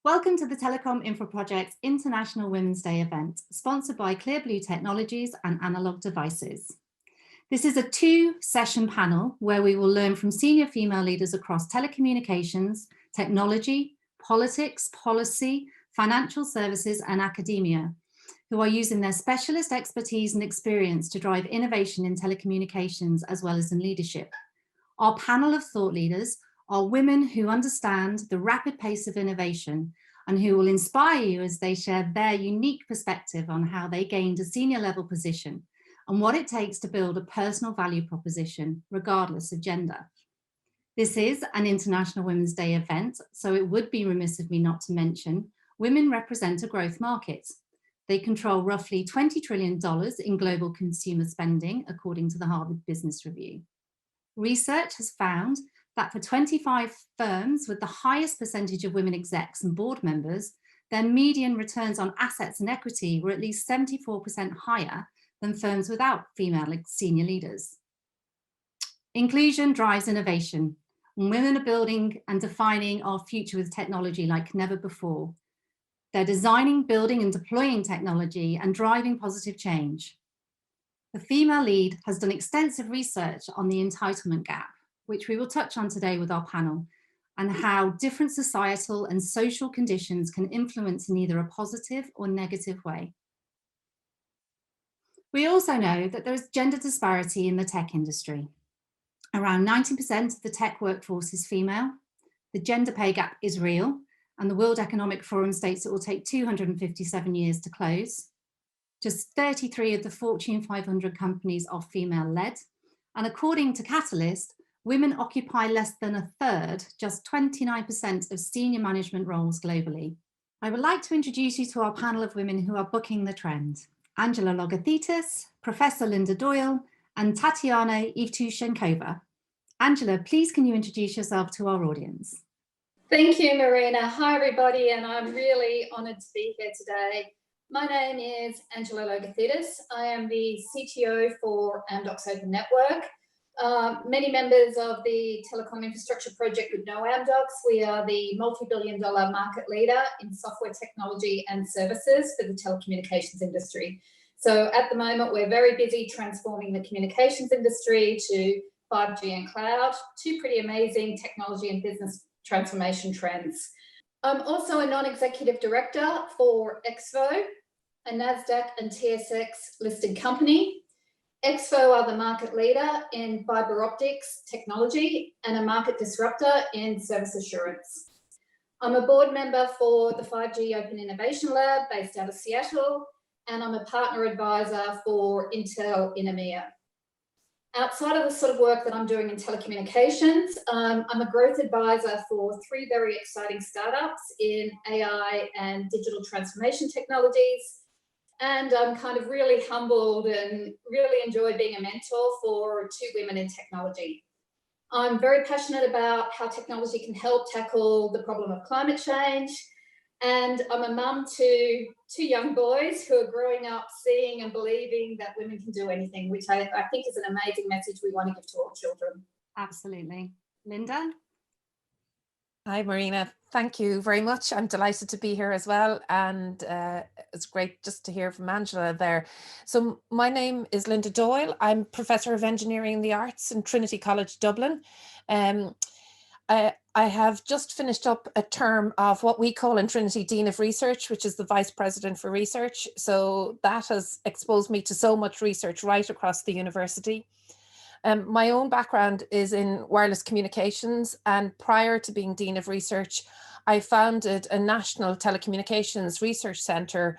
Welcome to the Telecom Infra Project's International Women's Day event, sponsored by Clear Blue Technologies and Analog Devices. This is a two-session panel where we will learn from senior female leaders across telecommunications, technology, politics, policy, financial services, and academia, who are using their specialist expertise and experience to drive innovation in telecommunications as well as in leadership. Our panel of thought leaders are women who understand the rapid pace of innovation and who will inspire you as they share their unique perspective on how they gained a senior level position and what it takes to build a personal value proposition, regardless of gender. This is an International Women's Day event, so it would be remiss of me not to mention women represent a growth market. They control roughly $20 trillion in global consumer spending, according to the Harvard Business Review. Research has found that for 25 firms with the highest percentage of women execs and board members, their median returns on assets and equity were at least 74% higher than firms without female senior leaders. Inclusion drives innovation, and women are building and defining our future with technology like never before. They're designing, building, and deploying technology and driving positive change. The female lead has done extensive research on the entitlement gap, which we will touch on today with our panel, and how different societal and social conditions can influence in either a positive or negative way. We also know that there is gender disparity in the tech industry. Around 90% of the tech workforce is female. The gender pay gap is real, and the World Economic Forum states it will take 257 years to close. Just 33 of the Fortune 500 companies are female-led, and according to Catalyst, women occupy less than a third, just 29% of senior management roles globally. I would like to introduce you to our panel of women who are bucking the trend. Angela Logothetis, Professor Linda Doyle, and Tatiana Evtushenkova. Angela, please can you introduce yourself to our audience? Thank you, Marina. Hi, everybody, and I'm really honoured to be here today. My name is Angela Logothetis. I am the CTO for Amdocs Open Network. Many members of the Telecom Infrastructure Project would know Amdocs. We are the multi-billion-dollar market leader in software technology and services for the telecommunications industry. So at the moment, we're very busy transforming the communications industry to 5G and cloud, two pretty amazing technology and business transformation trends. I'm also a non-executive director for Exvo, a NASDAQ and TSX listed company. Exvo are the market leader in fiber optics technology and a market disruptor in service assurance. I'm a board member for the 5G Open Innovation Lab based out of Seattle, and I'm a partner advisor for Intel in EMEA. Outside of the sort of work that I'm doing in telecommunications, I'm a growth advisor for three very exciting startups in AI and digital transformation technologies. And I'm kind of really humbled and really enjoy being a mentor for two women in technology. I'm very passionate about how technology can help tackle the problem of climate change. And I'm a mum to two young boys who are growing up seeing and believing that women can do anything, which I think is an amazing message we want to give to all children. Absolutely. Linda? Hi, Marina. Thank you very much. I'm delighted to be here as well. And it's great just to hear from Angela there. So my name is Linda Doyle. I'm Professor of Engineering in the Arts in Trinity College, Dublin. I have just finished up a term of what we call in Trinity Dean of Research, which is the Vice President for Research. So that has exposed me to so much research right across the university. My own background is in wireless communications, and prior to being Dean of Research, I founded a national telecommunications research centre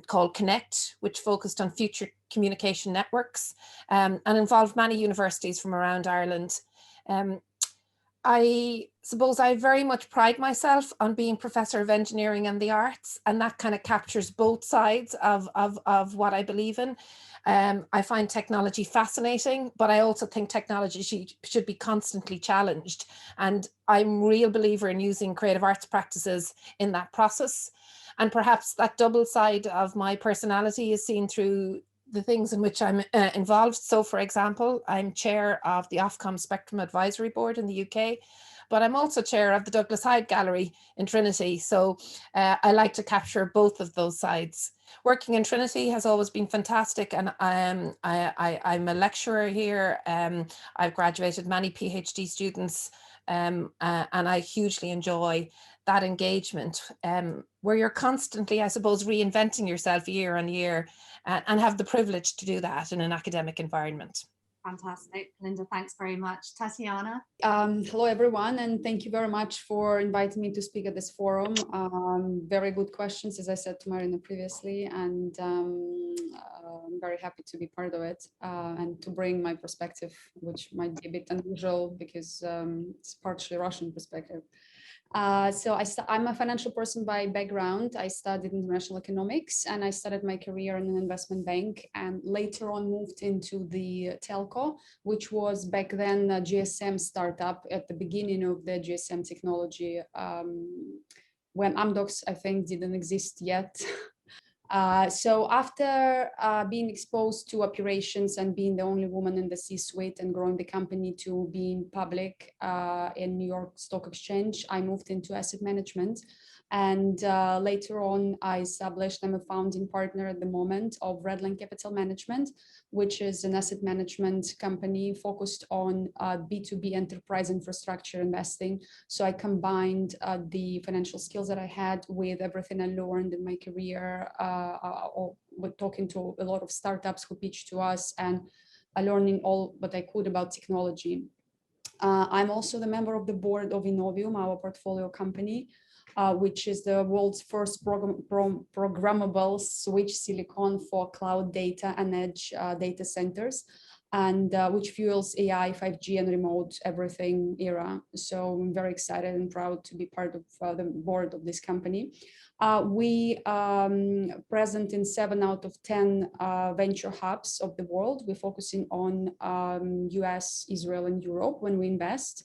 called Connect, which focused on future communication networks and involved many universities from around Ireland. I suppose I very much pride myself on being Professor of Engineering and the Arts, and that kind of captures both sides of what I believe in. I find technology fascinating, but I also think technology should be constantly challenged. And I'm a real believer in using creative arts practices in that process. And perhaps that double side of my personality is seen through the things in which I'm involved. So for example, I'm chair of the Ofcom Spectrum Advisory Board in the UK, but I'm also chair of the Douglas Hyde Gallery in Trinity. So I like to capture both of those sides. Working in Trinity has always been fantastic, and I'm a lecturer here. I've graduated many PhD students, and I hugely enjoy that engagement, where you're constantly, I suppose, reinventing yourself year on year, and have the privilege to do that in an academic environment. Fantastic. Linda, thanks very much. Tatiana? Hello, everyone, and thank you very much for inviting me to speak at this forum. Very good questions, as I said to Marina previously, and I'm very happy to be part of it and to bring my perspective, which might be a bit unusual because it's partially Russian perspective. So I'm a financial person by background. I studied international economics and I started my career in an investment bank, and later on moved into the telco, which was back then a GSM startup at the beginning of the GSM technology, when Amdocs, I think, didn't exist yet. So after being exposed to operations and being the only woman in the C-suite and growing the company to being public in New York Stock Exchange, I moved into asset management. And later on, I'm a founding partner at the moment of Redline Capital Management, which is an asset management company focused on B2B enterprise infrastructure investing. So I combined the financial skills that I had with everything I learned in my career, with talking to a lot of startups who pitched to us and learning all what I could about technology. I'm also the member of the board of Innovium, our portfolio company, which is the world's first programmable switch silicon for cloud data and edge data centers, and which fuels AI, 5G, and remote everything era. So I'm very excited and proud to be part of the board of this company. We present in 7 out of 10 venture hubs of the world. We're focusing on US, Israel, and Europe when we invest.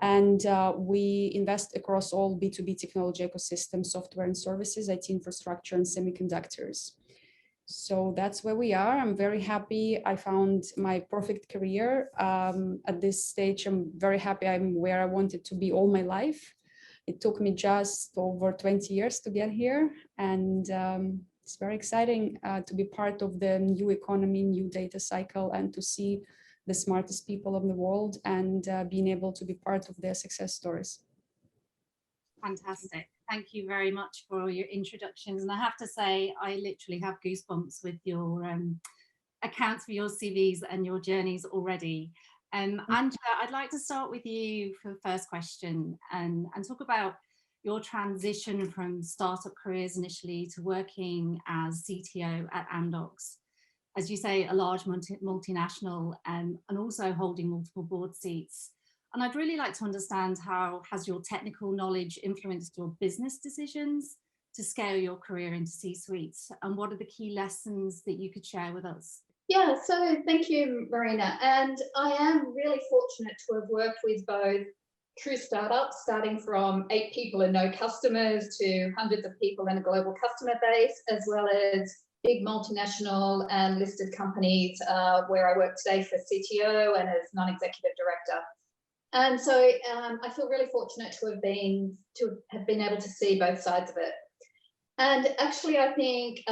And we invest across all B2B technology ecosystem, software and services, IT infrastructure, and semiconductors. So that's where we are. I'm very happy. I found my perfect career. At this stage, I'm very happy I'm where I wanted to be all my life. It took me just over 20 years to get here. And it's very exciting to be part of the new economy, new data cycle, and to see the smartest people of the world and being able to be part of their success stories. Fantastic. Thank you very much for your introductions. And I have to say, I literally have goosebumps with your accounts for your CVs and your journeys already. Angela, I'd like to start with you for the first question and talk about your transition from startup careers initially to working as CTO at Amdocs. As you say, a large multinational, and also holding multiple board seats. And I'd really like to understand, how has your technical knowledge influenced your business decisions to scale your career into C-suites? And what are the key lessons that you could share with us? Yeah, so thank you, Marina. And I am really fortunate to have worked with both true startups, starting from 8 people and no customers to hundreds of people and a global customer base, as well as big multinational and listed companies where I work today for CTO and as non-executive director. And so I feel really fortunate to have been able to see both sides of it. And actually, I think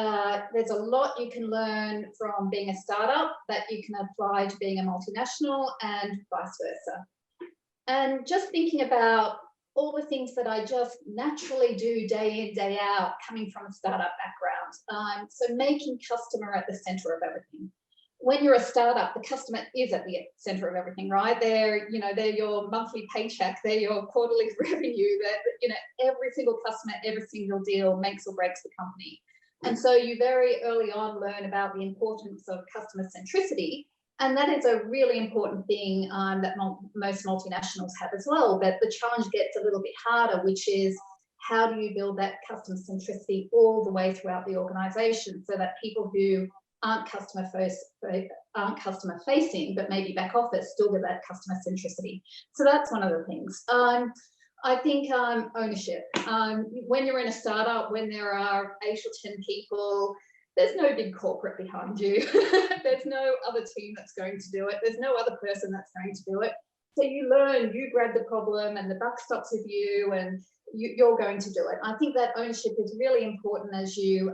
there's a lot you can learn from being a startup that you can apply to being a multinational and vice versa. And just thinking about all the things that I just naturally do day in, day out, coming from a startup background. So making customer at the center of everything. When you're a startup, the customer is at the center of everything, right? They're your monthly paycheck, they're your quarterly revenue, every single customer, every single deal makes or breaks the company. And so you very early on learn about the importance of customer centricity. And that is a really important thing that most multinationals have as well. But the challenge gets a little bit harder, which is, how do you build that customer centricity all the way throughout the organization so that people who aren't customer facing, but maybe back office, still get that customer centricity. So that's one of the things. I think ownership. When you're in a startup, when there are 8 or 10 people, there's no big corporate behind you. There's no other team that's going to do it. There's no other person that's going to do it. So you learn, you grab the problem and the buck stops with you, and you're going to do it. I think that ownership is really important as you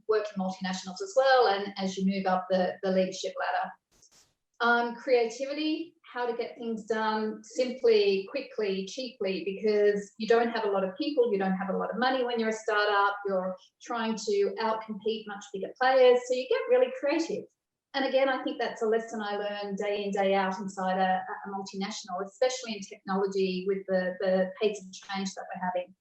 work in multinationals as well, and as you move up the leadership ladder. Creativity, how to get things done simply, quickly, cheaply, because you don't have a lot of people, you don't have a lot of money when you're a startup, you're trying to outcompete much bigger players, so you get really creative. And again, I think that's a lesson I learned day in, day out inside a multinational, especially in technology with the pace of change that we're having.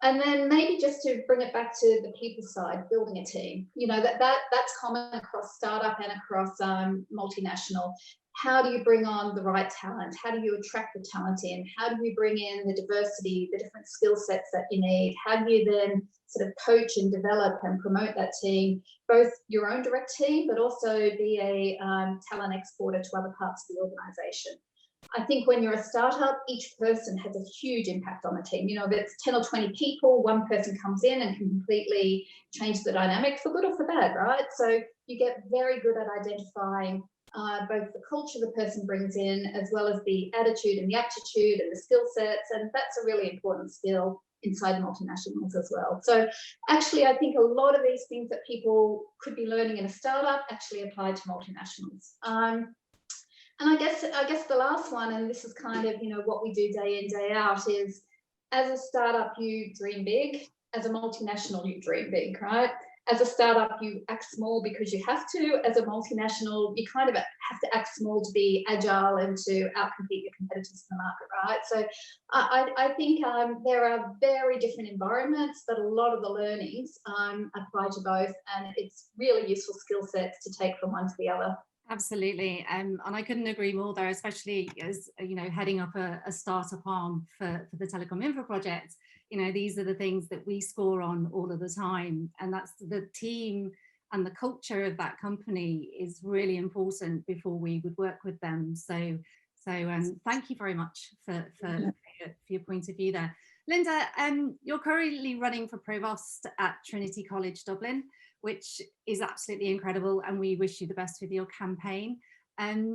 And then maybe just to bring it back to the people side, building a team, you know, that's common across startup and across multinational. How do you bring on the right talent? How do you attract the talent in? How do you bring in the diversity, the different skill sets that you need? How do you then sort of coach and develop and promote that team, both your own direct team, but also be a talent exporter to other parts of the organization? I think when you're a startup, each person has a huge impact on the team. You know, if it's 10 or 20 people, one person comes in and can completely change the dynamic for good or for bad, right? So you get very good at identifying both the culture the person brings in, as well as the attitude and the aptitude and the skill sets. And that's a really important skill inside multinationals as well. So actually, I think a lot of these things that people could be learning in a startup actually apply to multinationals. And I guess the last one, and this is kind of, you know, what we do day in, day out, is as a startup, you dream big. As a multinational, you dream big, right? As a startup, you act small because you have to. As a multinational, you kind of have to act small to be agile and to outcompete your competitors in the market, right? So I think there are very different environments, but a lot of the learnings apply to both, and it's really useful skill sets to take from one to the other. Absolutely, and I couldn't agree more there, especially as, you know, heading up a startup arm for the Telecom Infra project. You know, these are the things that we score on all of the time, and that's the team and the culture of that company is really important before we would work with them. So thank you very much for your point of view there. Linda, you're currently running for Provost at Trinity College Dublin, which is absolutely incredible, and we wish you the best with your campaign.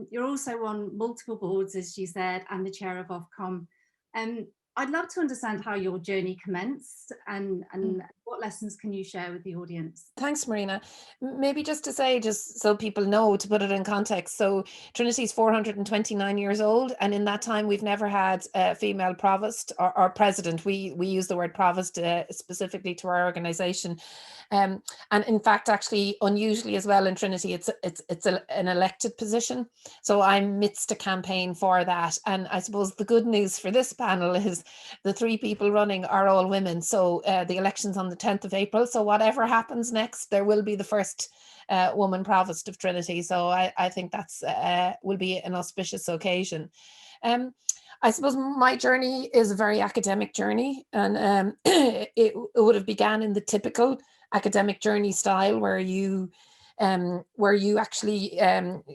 You're also on multiple boards, as you said, and the chair of Ofcom. I'd love to understand how your journey commenced, and what lessons can you share with the audience? Thanks, Marina. Maybe just to say, just so people know, to put it in context, so Trinity's 429 years old, and in that time we've never had a female provost or president. We use the word provost specifically to our organization. And in fact, actually, unusually as well in Trinity, it's an elected position. So I'm midst a campaign for that. And I suppose the good news for this panel is the three people running are all women. So the election's on the 10th of April. So whatever happens next, there will be the first woman provost of Trinity. So I think that's will be an auspicious occasion. I suppose my journey is a very academic journey, and it would have began in the typical academic journey style, where you actually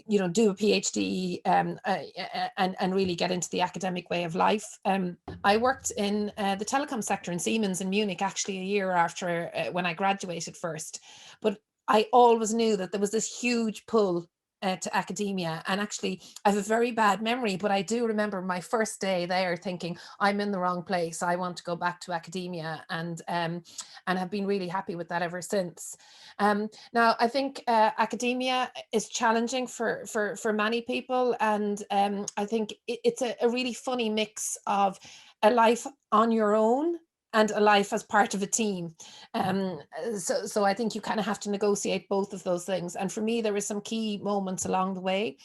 you know, do a PhD and really get into the academic way of life. I worked in the telecom sector in Siemens in Munich, actually a year after when I graduated first, but I always knew that there was this huge pull to academia. And actually, I have a very bad memory, but I do remember my first day there thinking, I'm in the wrong place. I want to go back to academia, and have been really happy with that ever since. Now, I think academia is challenging for many people. And I think it's a really funny mix of a life on your own and a life as part of a team. So I think you kind of have to negotiate both of those things. And for me, there were some key moments along the way.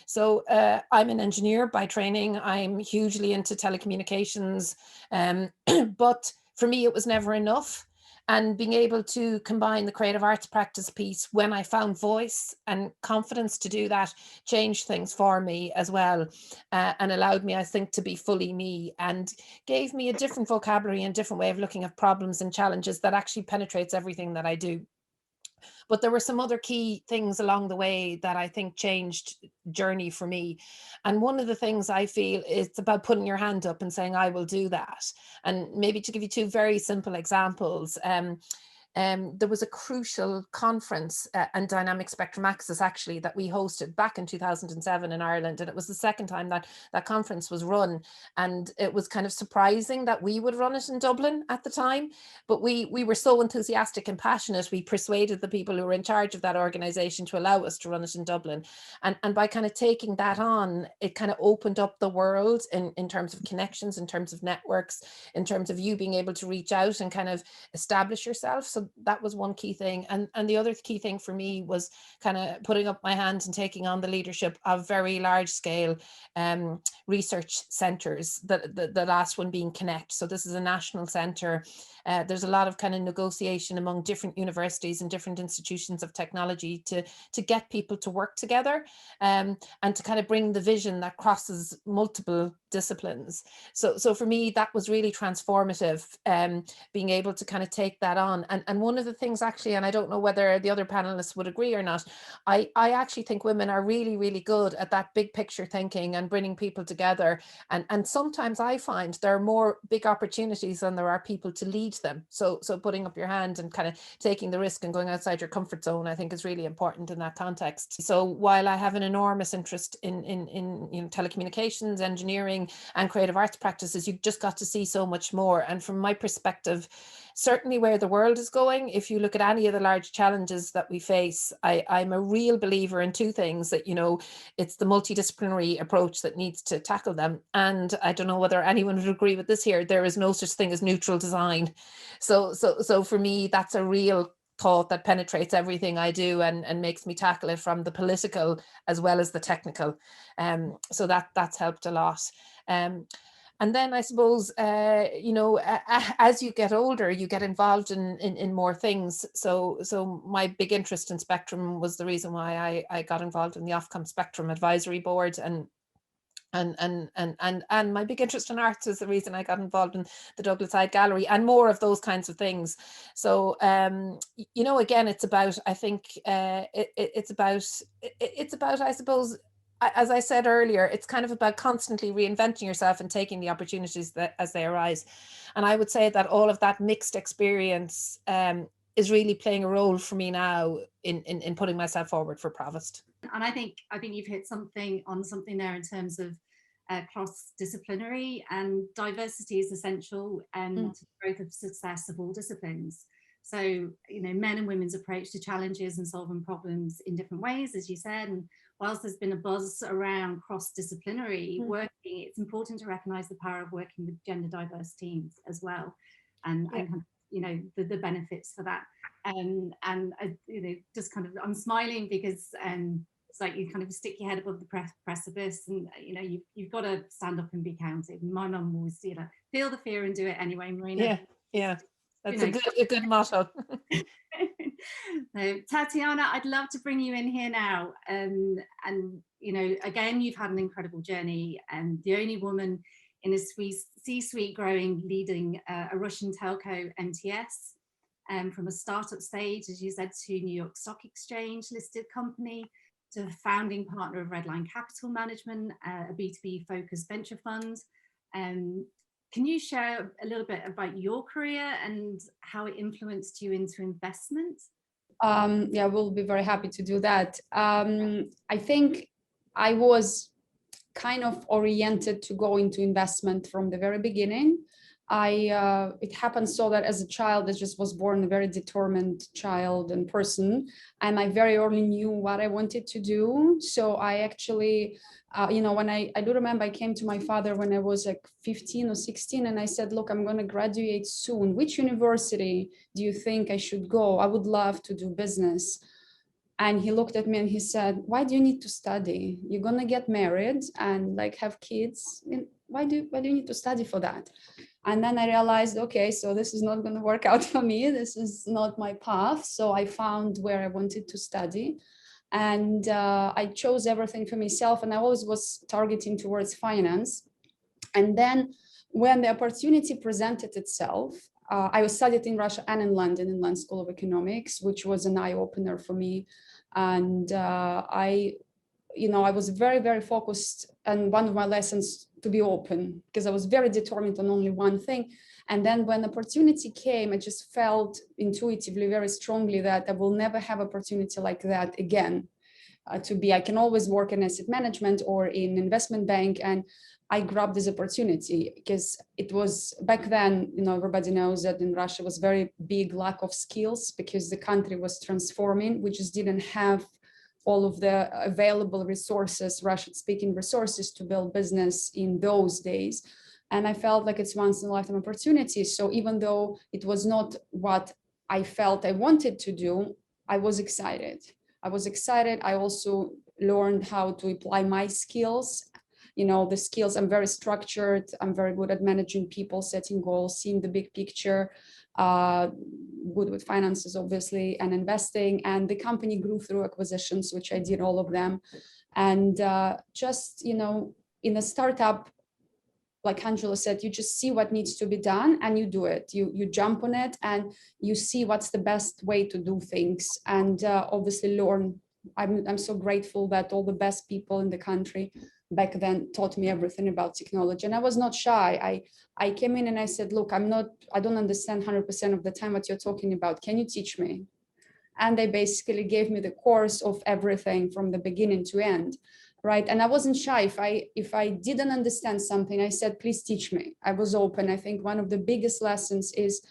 So I'm an engineer by training. I'm hugely into telecommunications, but for me, it was never enough. And being able to combine the creative arts practice piece when I found voice and confidence to do that changed things for me as well, and allowed me, I think, to be fully me, and gave me a different vocabulary and different way of looking at problems and challenges that actually penetrates everything that I do. But there were some other key things along the way that I think changed journey for me. And one of the things I feel is about putting your hand up and saying, I will do that. And maybe to give you two very simple examples, there was a crucial conference and dynamic spectrum access actually that we hosted back in 2007 in Ireland, and it was the second time that that conference was run, and it was kind of surprising that we would run it in Dublin at the time, but we were so enthusiastic and passionate, we persuaded the people who were in charge of that organization to allow us to run it in Dublin, and by kind of taking that on, it kind of opened up the world in terms of connections, in terms of networks, in terms of you being able to reach out and kind of establish yourself. So that was one key thing. And the other key thing for me was kind of putting up my hands and taking on the leadership of very large scale research centres, the last one being Connect. So this is a national centre. There's a lot of kind of negotiation among different universities and different institutions of technology to get people to work together, and to kind of bring the vision that crosses multiple disciplines. So for me, that was really transformative, being able to kind of take that on. And one of the things actually, and I don't know whether the other panelists would agree or not, I actually think women are really, really good at that big picture thinking and bringing people together. And sometimes I find there are more big opportunities than there are people to lead them. So putting up your hand and kind of taking the risk and going outside your comfort zone, I think is really important in that context. So while I have an enormous interest in you know, telecommunications, engineering and creative arts practices, you've just got to see so much more. And from my perspective, certainly where the world is going, if you look at any of the large challenges that we face, I'm a real believer in two things: that, you know, it's the multidisciplinary approach that needs to tackle them. And I don't know whether anyone would agree with this here, there is no such thing as neutral design. So for me, that's a real thought that penetrates everything I do and makes me tackle it from the political as well as the technical. So that's helped a lot. And then I suppose, you know, as you get older, you get involved in more things. So my big interest in Spectrum was the reason why I got involved in the Ofcom Spectrum Advisory Board, and my big interest in arts is the reason I got involved in the Douglas Hyde Gallery, and more of those kinds of things. So you know, again, it's about, I think it's about, I suppose, as I said earlier, it's kind of about constantly reinventing yourself and taking the opportunities that as they arise. And I would say that all of that mixed experience is really playing a role for me now in putting myself forward for Provost. And I think you've hit something there in terms of cross-disciplinary, and diversity is essential to the growth of success of all disciplines. So, you know, men and women's approach to challenges and solving problems in different ways, as you said. And whilst there's been a buzz around cross-disciplinary working, it's important to recognise the power of working with gender diverse teams as well, and you know, the benefits for that. And you know, just kind of, I'm smiling because it's like you kind of stick your head above the precipice, and you know, you've got to stand up and be counted. And my mum always, you know, feel the fear and do it anyway, Marina. Yeah, that's a good motto. So, Tatiana, I'd love to bring you in here now, and you know, again, you've had an incredible journey, and the only woman in a C-suite growing, leading a Russian telco MTS, from a startup stage, as you said, to New York Stock Exchange listed company, to the founding partner of Redline Capital Management, a B2B focused venture fund. Can you share a little bit about your career and how it influenced you into investment? Yeah, we'll be very happy to do that. I think I was kind of oriented to go into investment from the very beginning. It happened so that as a child, I just was born a very determined child and person, and I very early knew what I wanted to do. So I actually, you know, when I do remember, I came to my father when I was like 15 or 16, and I said, look, I'm going to graduate soon. Which university do you think I should go? I would love to do business. And he looked at me and he said, why do you need to study? You're going to get married and like have kids. Why do you need to study for that? And then I realized, okay, so this is not going to work out for me. This is not my path. So I found where I wanted to study, and I chose everything for myself. And I always was targeting towards finance. And then when the opportunity presented itself, I was studied in Russia and in London School of Economics, which was an eye-opener for me. And I was very, very focused. And one of my lessons to be open, because I was very determined on only one thing. And then when opportunity came, I just felt intuitively very strongly that I will never have opportunity like that again. I can always work in asset management or in investment bank. And I grabbed this opportunity because it was back then, everybody knows that in Russia was very big lack of skills because the country was transforming. We just didn't have all of the available resources, Russian-speaking resources, to build business in those days. And I felt like it's once in a lifetime opportunity. So even though it was not what I felt I wanted to do, I was excited. I also learned how to apply my skills. The skills, I'm very structured. I'm very good at managing people, setting goals, seeing the big picture, good with finances, obviously, and investing. And the company grew through acquisitions, which I did all of them. And in a startup, like Angela said, you just see what needs to be done and you do it. You jump on it and you see what's the best way to do things, and obviously learn. I'm so grateful that all the best people in the country back then taught me everything about technology. And I was not shy. I came in and I said, look, I don't understand 100% of the time what you're talking about. Can you teach me? And they basically gave me the course of everything from the beginning to end. Right. And I wasn't shy. If I didn't understand something, I said, please teach me. I was open. I think one of the biggest lessons is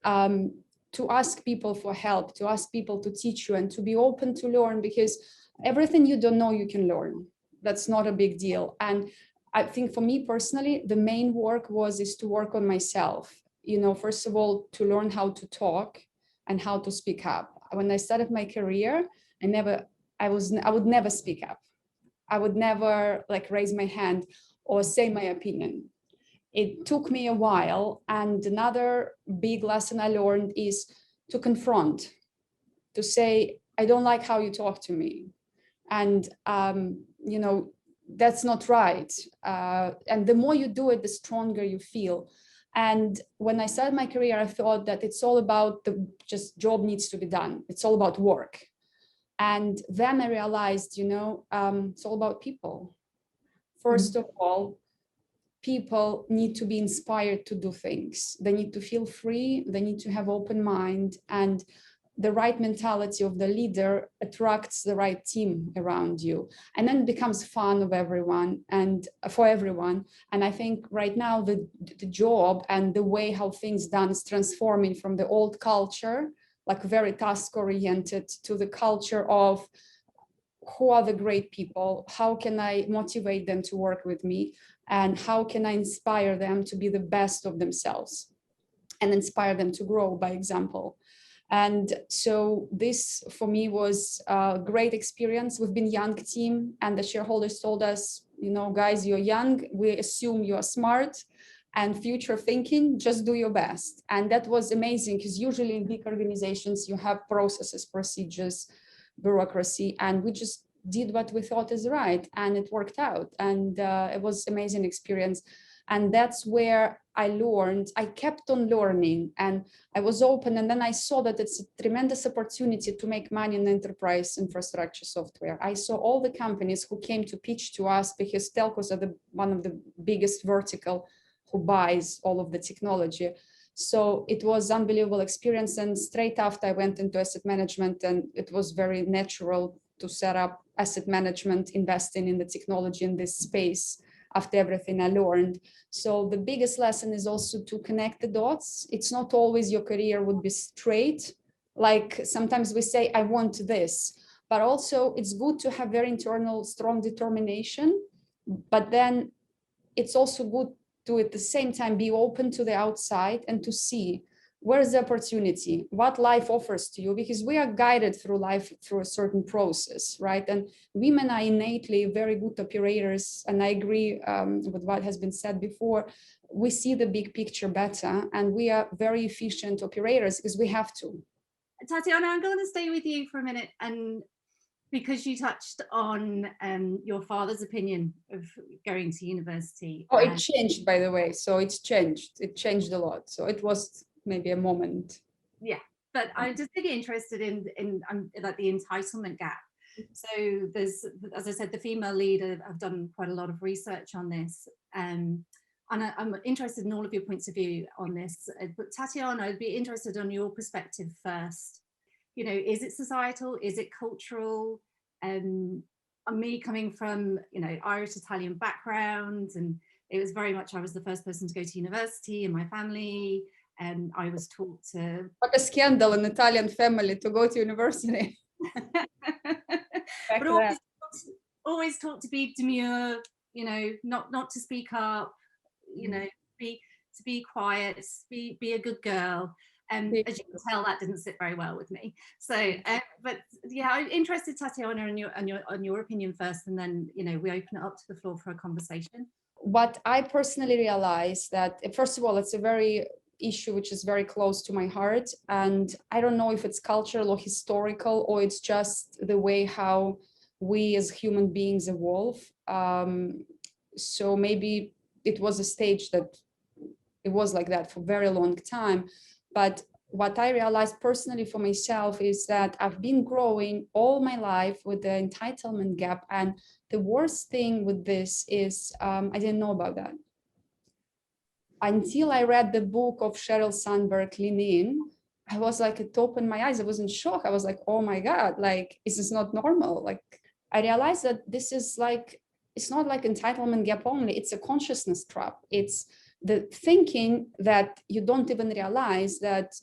to ask people for help, to ask people to teach you, and to be open to learn, because everything you don't know, you can learn. That's not a big deal. And I think for me personally, the main work is to work on myself. First of all, to learn how to talk and how to speak up. When I started my career, I would never speak up. I would never raise my hand or say my opinion. It took me a while. And another big lesson I learned is to confront, to say, I don't like how you talk to me. And, that's not right. And the more you do it, the stronger you feel. And when I started my career, I thought that it's all about just job needs to be done. It's all about work. And then I realized, it's all about people. First of all, people need to be inspired to do things. They need to feel free. They need to have open mind, and the right mentality of the leader attracts the right team around you. And then it becomes fun of everyone and for everyone. And I think right now the job and the way how things done is transforming from the old culture, like very task oriented, to the culture of who are the great people, how can I motivate them to work with me, and how can I inspire them to be the best of themselves and inspire them to grow by example. And so this for me was a great experience. We've been a young team, and the shareholders told us, guys, you're young, we assume you're smart and future thinking, just do your best. And that was amazing, because usually in big organizations, you have processes, procedures, bureaucracy, and we just did what we thought is right, and it worked out. And it was amazing experience. And that's where I learned. I kept on learning, and I was open. And then I saw that it's a tremendous opportunity to make money in enterprise infrastructure software. I saw all the companies who came to pitch to us, because telcos are one of the biggest vertical who buys all of the technology. So it was unbelievable experience. And straight after, I went into asset management, and it was very natural to set up asset management, investing in the technology in this space after everything I learned. So the biggest lesson is also to connect the dots. It's not always your career would be straight. Like sometimes we say, I want this, but also it's good to have very internal, strong determination. But then it's also good to at the same time be open to the outside and to see where's the opportunity, what life offers to you, because we are guided through life through a certain process, right? And women are innately very good operators. And I agree with what has been said before. We see the big picture better, and we are very efficient operators because we have to. Tatiana, I'm going to stay with you for a minute, and because you touched on your father's opinion of going to university. Oh, it changed, by the way. So it's changed. It changed a lot. So it was maybe a moment. Yeah, but I'm just really interested in like the entitlement gap. So there's, as I said, the female leader have done quite a lot of research on this. And I'm interested in all of your points of view on this. But Tatiana, I'd be interested on your perspective first. You know, is it societal? Is it cultural? Me coming from, you know, Irish Italian background, and it was very much, I was the first person to go to university in my family, and I was taught to. What a scandal in Italian family to go to university. But always taught to be demure, you know, not to speak up, you know, to be quiet, be a good girl. And as you can tell, that didn't sit very well with me. So, but yeah, I'm interested, Tatiana, on your opinion first, and then, you know, we open it up to the floor for a conversation. What I personally realized that, first of all, it's a very issue which is very close to my heart, and I don't know if it's cultural or historical, or it's just the way how we as human beings evolve. So maybe it was a stage that it was like that for a very long time. But what I realized personally for myself is that I've been growing all my life with the entitlement gap. And the worst thing with this is I didn't know about that. Until I read the book of Sheryl Sandberg, Lean In, I was like, it opened my eyes. I was in shock. I was like, oh my God, like, this is not normal. Like, I realized that this is like, it's not like entitlement gap only, it's a consciousness trap. It's the thinking that you don't even realize that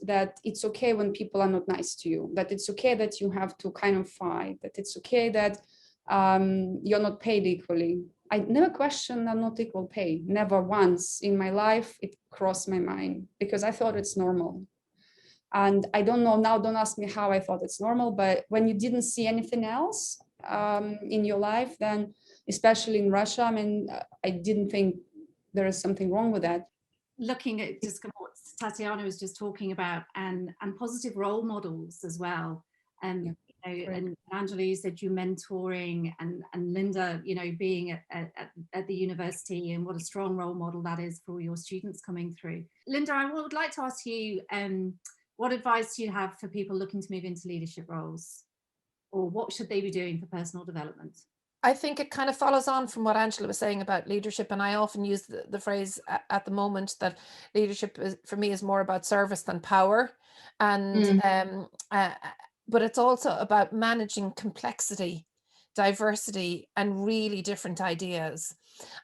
it's okay when people are not nice to you, that it's okay that you have to kind of fight, that it's okay that you're not paid equally. I never questioned not equal pay. Never once in my life it crossed my mind, because I thought it's normal. And I don't know now, don't ask me how I thought it's normal, but when you didn't see anything else in your life, then especially in Russia, I mean, I didn't think there is something wrong with that. Looking at just what Tatiana was just talking about, and positive role models as well. And you know, and Angela, you said you mentoring, and Linda, you know, being at the university, and what a strong role model that is for your students coming through. Linda, I would like to ask you, what advice do you have for people looking to move into leadership roles, or what should they be doing for personal development? I think it kind of follows on from what Angela was saying about leadership. And I often use the phrase at the moment that leadership is, for me, is more about service than power. And but it's also about managing complexity, diversity, and really different ideas.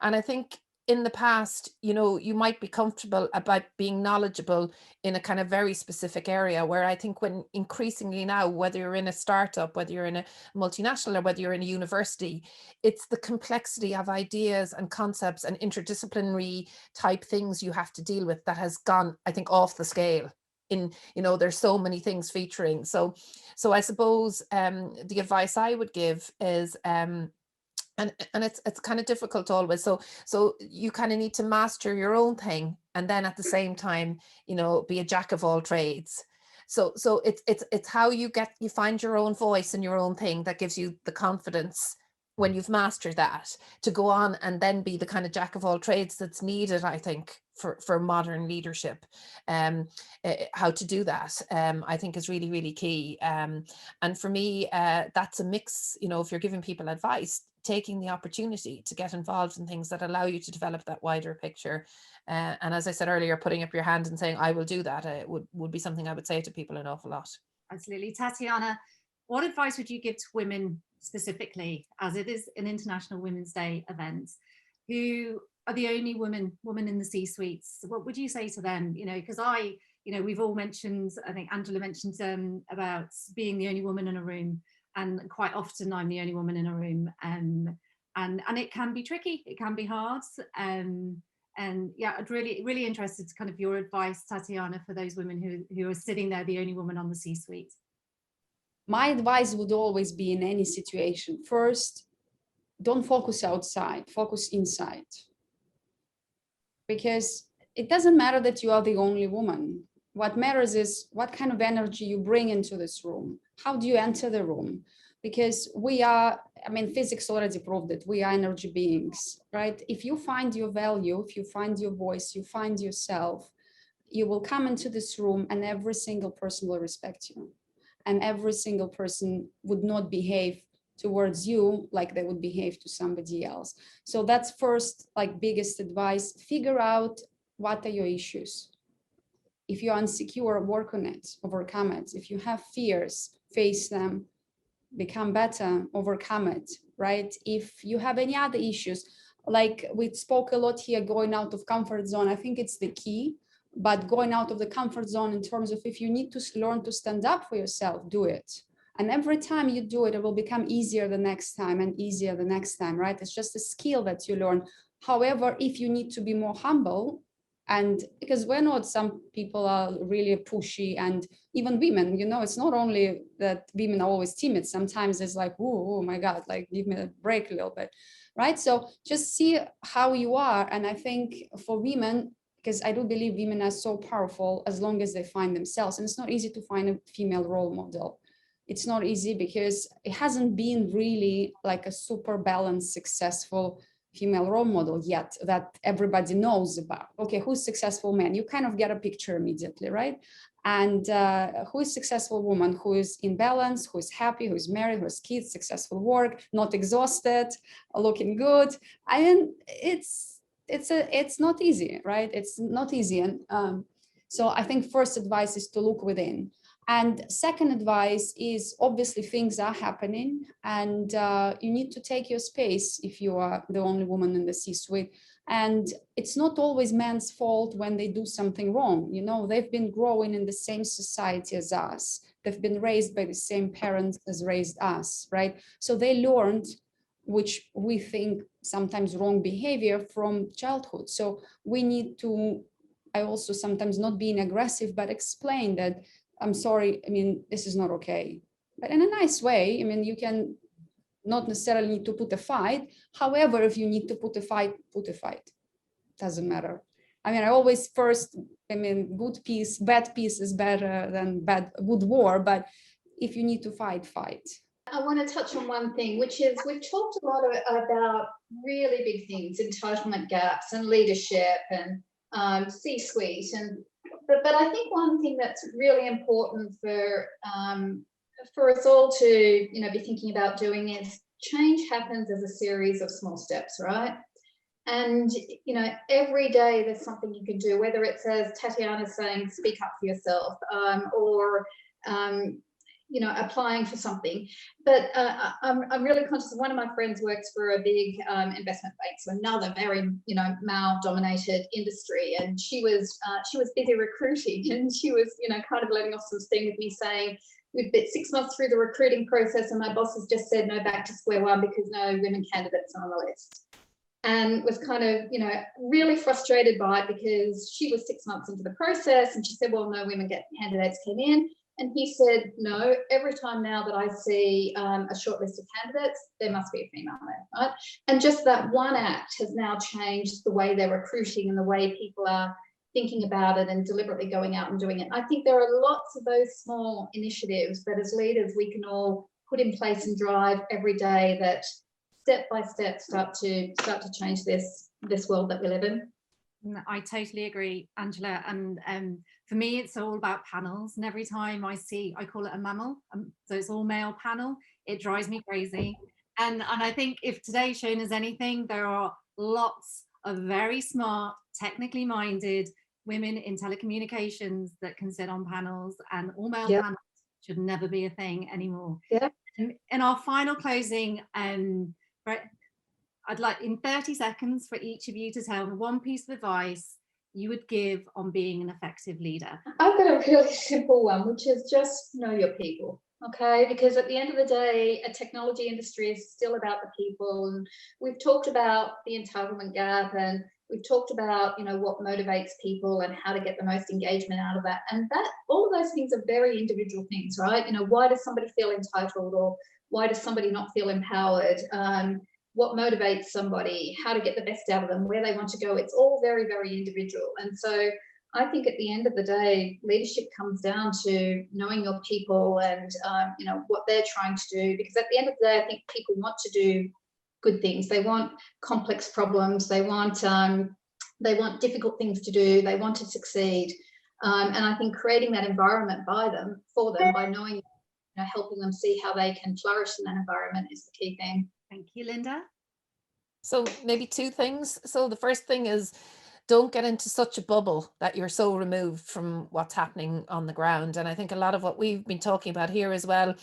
And I think in the past, you know, you might be comfortable about being knowledgeable in a kind of very specific area, where I think when increasingly now, whether you're in a startup, whether you're in a multinational, or whether you're in a university, it's the complexity of ideas and concepts and interdisciplinary type things you have to deal with that has gone, I think, off the scale. In, you know, there's so many things featuring. So I suppose the advice I would give is and it's kind of difficult always. So you kind of need to master your own thing, and then at the same time, you know, be a jack of all trades. So it's how you find your own voice and your own thing that gives you the confidence, when you've mastered that, to go on and then be the kind of jack of all trades that's needed, I think, for modern leadership. How to do that, I think, is really, really key. And for me, that's a mix, you know, if you're giving people advice, taking the opportunity to get involved in things that allow you to develop that wider picture. And as I said earlier, putting up your hand and saying, I will do that, would be something I would say to people an awful lot. Absolutely. Tatiana, what advice would you give to women specifically, as it is an International Women's Day event, who are the only woman in the C-suites? What would you say to them? You know, because you know, we've all mentioned, I think Angela mentioned about being the only woman in a room, and quite often I'm the only woman in a room, and it can be tricky, it can be hard, and yeah, I'd really interested to kind of your advice, Tatiana, for those women who are sitting there, the only woman on the C-suite. My advice would always be, in any situation, first, don't focus outside, focus inside. Because it doesn't matter that you are the only woman. What matters is what kind of energy you bring into this room. How do you enter the room? Because we are, I mean, physics already proved it, we are energy beings, right? If you find your value, if you find your voice, you find yourself, you will come into this room and every single person will respect you. And every single person would not behave towards you like they would behave to somebody else. So that's first, like, biggest advice. Figure out what are your issues. If you're insecure, work on it, overcome it. If you have fears, face them, become better, overcome it, right? If you have any other issues, like we spoke a lot here, going out of comfort zone, I think it's the key. But going out of the comfort zone in terms of, if you need to learn to stand up for yourself, do it. And every time you do it, it will become easier the next time and easier the next time, right? It's just a skill that you learn. However, if you need to be more humble, and because we're not, some people are really pushy, and even women, you know, it's not only that women are always timid. Sometimes it's like, oh my God, like give me a break a little bit, right? So just see how you are. And I think for women, because I do believe women are so powerful as long as they find themselves. And it's not easy to find a female role model. It's not easy because it hasn't been really like a super balanced, successful female role model yet that everybody knows about. Okay, who's successful man? You kind of get a picture immediately, right? And who is successful woman? Who is in balance? Who is happy? Who is married? Who has kids? Successful work? Not exhausted? Looking good? I mean, it's not easy, right? It's not easy. And so I think first advice is to look within. And second advice is, obviously things are happening, and you need to take your space if you are the only woman in the C-suite. And it's not always men's fault when they do something wrong. You know, they've been growing in the same society as us. They've been raised by the same parents as raised us, right? So they learned, which we think sometimes wrong behavior from childhood. So we need to, I also sometimes not being aggressive, but explain that, I'm sorry, I mean, this is not okay, but in a nice way. I mean, you can not necessarily need to put a fight. However, if you need to put a fight, doesn't matter. I mean, I always first, I mean, good peace, bad peace is better than good war, but if you need to fight, fight. I want to touch on one thing, which is we've talked a lot about really big things, entitlement gaps and leadership and C-suite, but I think one thing that's really important for us all to be thinking about doing is change happens as a series of small steps, right? And every day there's something you can do, whether it's, as Tatiana's saying, speak up for yourself, or applying for something. But I'm really conscious of, one of my friends works for a big investment bank, so another very male-dominated industry, and she was busy recruiting, and she was kind of letting off some steam with me, saying, we've been 6 months through the recruiting process and my boss has just said no, back to square one because no women candidates are on the list. And was kind of, really frustrated by it because she was 6 months into the process, and she said, well, no women candidates came in. And he said, no, every time now that I see a short list of candidates, there must be a female there, right? And just that one act has now changed the way they're recruiting and the way people are thinking about it and deliberately going out and doing it. I think there are lots of those small initiatives that as leaders we can all put in place and drive every day, that step by step start to change this world that we live in. I totally agree, Angela. And for me, it's all about panels. And every time I call it a mammal, so it's all male panel, it drives me crazy. And I think if today's shown us anything, there are lots of very smart, technically minded women in telecommunications that can sit on panels, and all male panels should never be a thing anymore. And in our final closing, I'd like in 30 seconds for each of you to tell me one piece of advice you would give on being an effective leader. I've got a really simple one, which is just know your people, okay? Because at the end of the day, a technology industry is still about the people. And we've talked about the entitlement gap, and we've talked about, what motivates people and how to get the most engagement out of that. And all of those things are very individual things, right? Why does somebody feel entitled, or why does somebody not feel empowered? What motivates somebody, how to get the best out of them, where they want to go. It's all very, very individual. And so I think at the end of the day, leadership comes down to knowing your people and, what they're trying to do. Because at the end of the day, I think people want to do good things. They want complex problems. They want difficult things to do. They want to succeed. And I think creating that environment for them, by knowing helping them see how they can flourish in that environment is the key thing. Thank you, Linda. So maybe two things. So the first thing is, don't get into such a bubble that you're so removed from what's happening on the ground. And I think a lot of what we've been talking about here as well,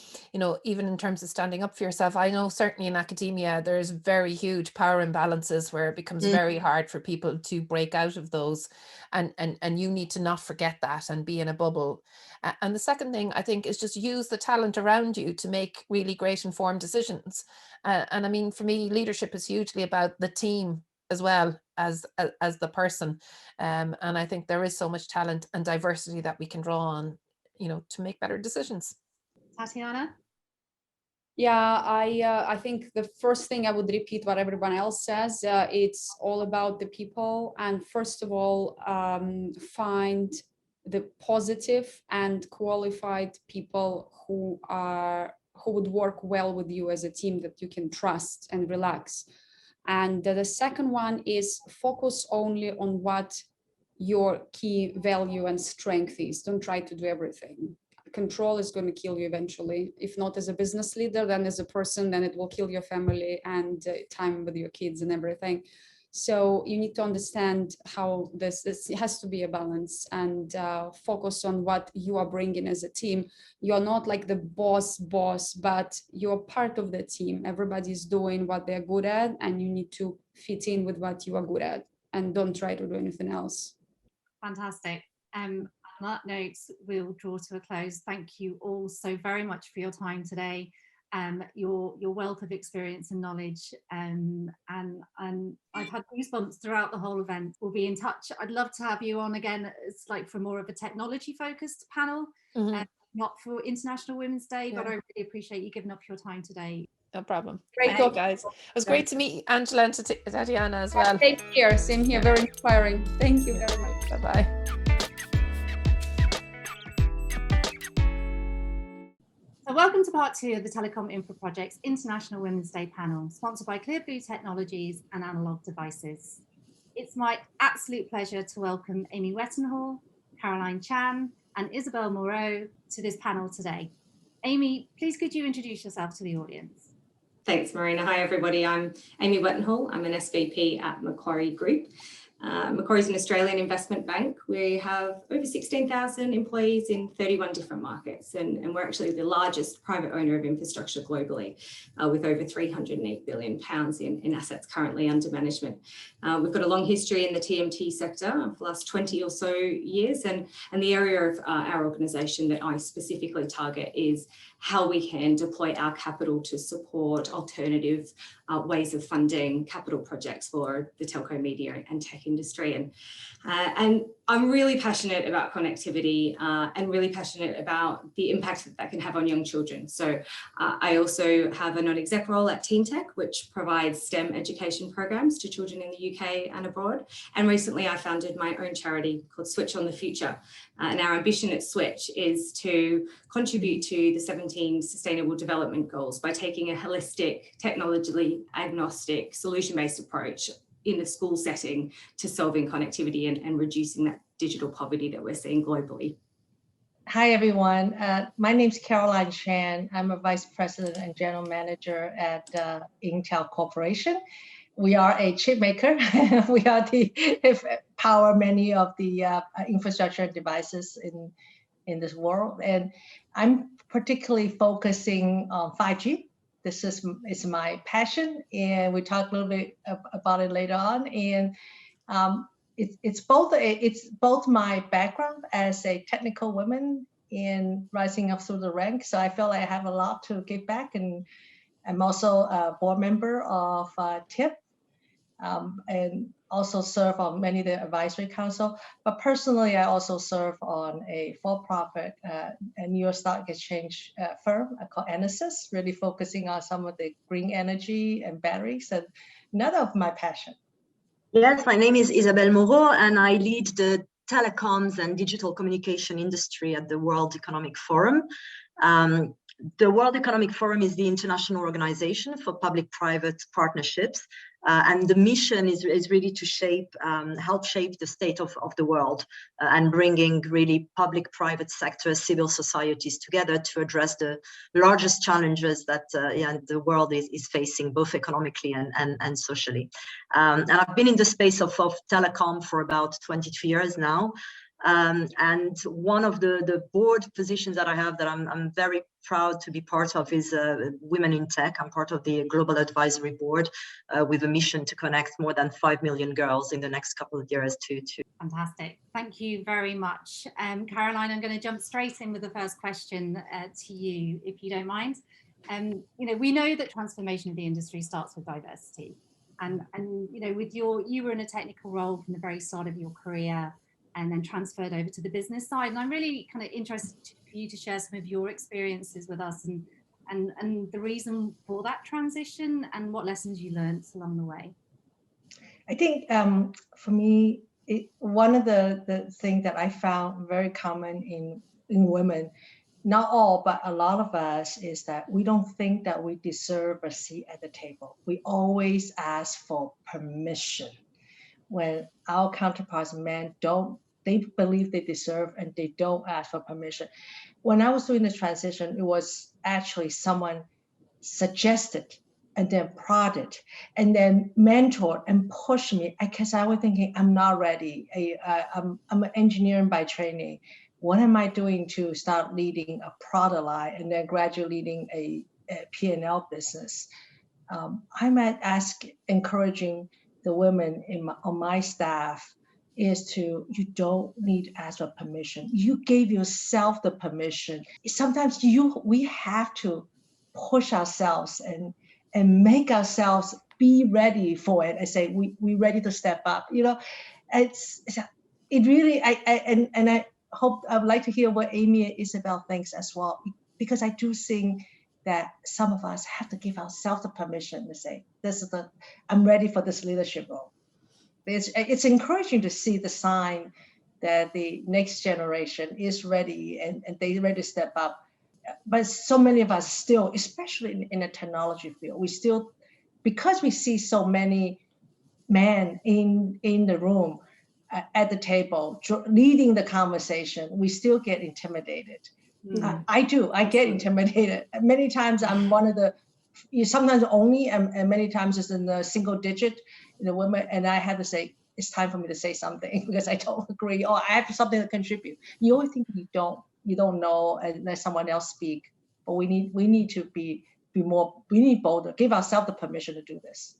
even in terms of standing up for yourself, I know certainly in academia, there's very huge power imbalances where it becomes very hard for people to break out of those. And you need to not forget that and be in a bubble. And the second thing, I think, is just use the talent around you to make really great informed decisions. And I mean, for me, leadership is hugely about the team as well as the person. And I think there is so much talent and diversity that we can draw on, to make better decisions. Tatiana? Yeah, I think the first thing I would repeat what everyone else says. It's all about the people, and first of all, find the positive and qualified people who would work well with you as a team that you can trust and relax. And the second one is focus only on what your key value and strength is. Don't try to do everything. Control is going to kill you eventually. If not as a business leader, then as a person, then it will kill your family and time with your kids and everything. So you need to understand how this has to be a balance, and focus on what you are bringing as a team. You're not like the boss, but you're part of the team. Everybody's doing what they're good at, and you need to fit in with what you are good at, and don't try to do anything else. Fantastic. On that note, we'll draw to a close. Thank you all so very much for your time today. Your wealth of experience and knowledge, and I've had goosebumps throughout the whole event. We'll be in touch. I'd love to have you on again. It's like for more of a technology focused panel, not for International Women's Day, but I really appreciate you giving up your time today. No problem. Great talk, guys. It was great to meet Angela and Tatiana as well. Same here. Very inspiring. Thank you very much. Bye-bye. So welcome to part 2 of the Telecom Infra Project's International Women's Day panel, sponsored by Clear Blue Technologies and Analog Devices. It's my absolute pleasure to welcome Amy Wettenhall, Caroline Chan, and Isabel Moreau to this panel today. Amy, please could you introduce yourself to the audience? Thanks, Marina. Hi, everybody. I'm Amy Wettenhall. I'm an SVP at Macquarie Group. Macquarie is an Australian investment bank. We have over 16,000 employees in 31 different markets, and we're actually the largest private owner of infrastructure globally, with over £308 billion in assets currently under management. We've got a long history in the TMT sector for the last 20 or so years, and the area of our organisation that I specifically target is how we can deploy our capital to support alternative ways of funding capital projects for the telco, media and tech industry. And I'm really passionate about connectivity and really passionate about the impact that can have on young children. So I also have a non-exec role at Teen Tech, which provides STEM education programs to children in the UK and abroad. And recently I founded my own charity called Switch on the Future. And our ambition at Switch is to contribute to the 17 Sustainable Development Goals by taking a holistic, technologically agnostic, solution-based approach in the school setting to solving connectivity and reducing that digital poverty that we're seeing globally. Hi, everyone. My name's Caroline Chan. I'm a Vice President and General Manager at Intel Corporation. We are a chip maker. We are the power many of the infrastructure devices in this world. And I'm particularly focusing on 5G. This is my passion, and we talk a little bit about it later on. And it's both my background as a technical woman in rising up through the ranks. So I feel like I have a lot to give back, and I'm also a board member of TIP, and also serve on many of the advisory council. But personally, I also serve on a for-profit a New York Stock Exchange firm called Enesis, really focusing on some of the green energy and batteries, and another of my passion. Yes, my name is Isabel Moreau, and I lead the telecoms and digital communication industry at the World Economic Forum. The World Economic Forum is the international organization for public-private partnerships And the mission is really to help shape the state of the world, and bringing really public, private sector, civil societies together to address the largest challenges that the world is facing, both economically and socially. And I've been in the space of telecom for about 22 years now. And one of the board positions that I have that I'm very proud to be part of is Women in Tech. I'm part of the Global Advisory Board with a mission to connect more than 5 million girls in the next couple of years to. Fantastic. Thank you very much. Caroline, I'm going to jump straight in with the first question to you, if you don't mind. We know that transformation of the industry starts with diversity. And with you were in a technical role from the very start of your career, and then transferred over to the business side. And I'm really kind of interested for you to share some of your experiences with us and the reason for that transition and what lessons you learned along the way. I think for me, one of the things that I found very common in women, not all, but a lot of us, is that we don't think that we deserve a seat at the table. We always ask for permission. When our counterparts, men, they believe they deserve and they don't ask for permission. When I was doing the transition, it was actually someone suggested and then prodded and then mentored and pushed me, because I was thinking, I'm not ready. I'm an engineer by training. What am I doing to start leading a product line and then gradually leading a P&L business? I might ask, encouraging the women on my staff is you don't need to ask for permission. You gave yourself the permission. Sometimes we have to push ourselves and make ourselves be ready for it. I say we ready to step up. It really. I hope I would like to hear what Amy and Isabel thinks as well, because I do think that some of us have to give ourselves the permission to say, I'm ready for this leadership role. It's encouraging to see the sign that the next generation is ready and they're ready to step up. But so many of us still, especially in the technology field, we still, because we see so many men in the room at the table leading the conversation, we still get intimidated. I get intimidated. Many times I'm one of sometimes only, and many times it's in the single digit, women, and I have to say, it's time for me to say something because I don't agree, or I have something to contribute. You always think you don't know and let someone else speak, but we need to be bolder, give ourselves the permission to do this.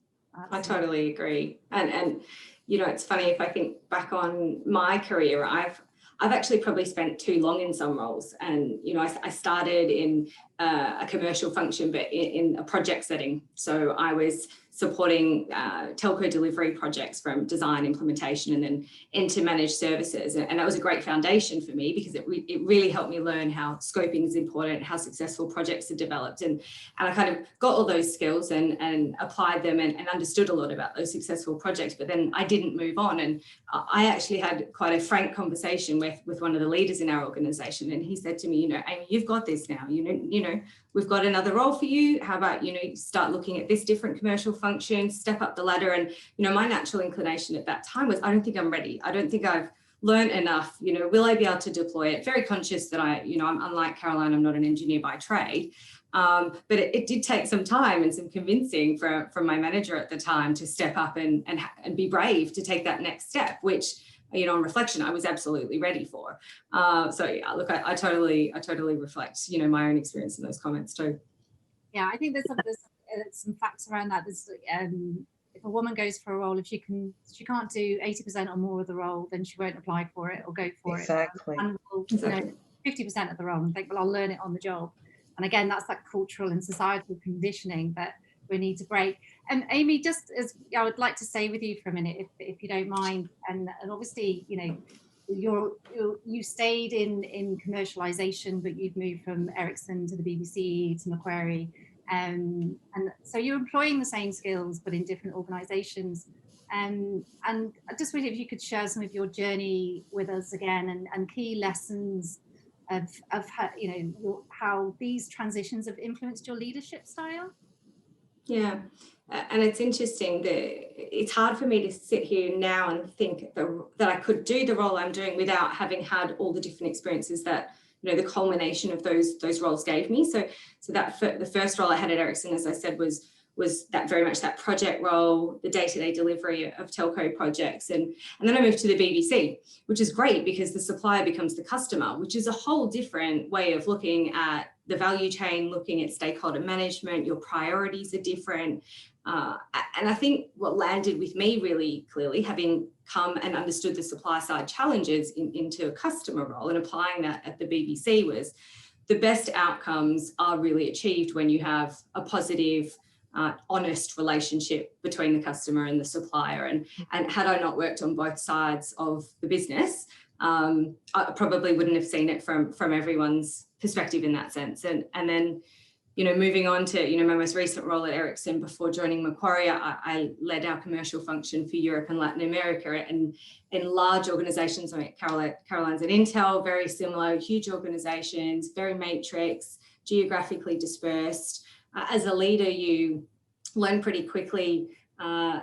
I totally agree. And it's funny, if I think back on my career, I've actually probably spent too long in some roles. And, I started in a commercial function, but in a project setting. So I was supporting telco delivery projects from design, implementation, and then into managed services. And that was a great foundation for me because it really helped me learn how scoping is important, how successful projects are developed. And I kind of got all those skills and applied them and understood a lot about those successful projects. But then I didn't move on. And I actually had quite a frank conversation with one of the leaders in our organization. And he said to me, Amy, you've got this now, we've got another role for you. How about, start looking at this different commercial function, step up the ladder. And, my natural inclination at that time was, I don't think I'm ready. I don't think I've learned enough. Will I be able to deploy it? Very conscious that I'm unlike Caroline, I'm not an engineer by trade. But it did take some time and some convincing from my manager at the time to step up and be brave to take that next step, which, on reflection, I was absolutely ready for. So yeah, look, I totally reflect, my own experience in those comments too. Yeah, I think there's some facts around that. There's, if a woman goes for a role, if she can't do 80% or more of the role, then she won't apply for it or go for exactly. it. And will, 50% of the role and think, well, I'll learn it on the job. And again, that's that cultural and societal conditioning that we need to break. And Amy, just as I would like to stay with you for a minute, if you don't mind, and obviously, you stayed in commercialization, but you'd moved from Ericsson to the BBC to Macquarie, and so you're employing the same skills but in different organisations. And I just wondered if you could share some of your journey with us again and key lessons of how these transitions have influenced your leadership style. Yeah, And it's interesting that it's hard for me to sit here now and think that I could do the role I'm doing without having had all the different experiences that, you know, the culmination of those roles gave me. So that the first role I had at Ericsson, as I said, was that very much that project role, the day-to-day delivery of telco projects. And then I moved to the BBC, which is great because the supplier becomes the customer, which is a whole different way of looking at the value chain, looking at stakeholder management. Your priorities are different. And I think what landed with me really clearly, having come and understood the supply side challenges into a customer role and applying that at the BBC, was the best outcomes are really achieved when you have a positive, honest relationship between the customer and the supplier. And had I not worked on both sides of the business, I probably wouldn't have seen it from everyone's perspective in that sense. And then, you know, moving on to, you know, my most recent role at Ericsson before joining Macquarie, I led our commercial function for Europe and Latin America. And in large organizations, I mean, Caroline's and Intel, very similar, huge organizations, very matrix, geographically dispersed. As a leader, you learn pretty quickly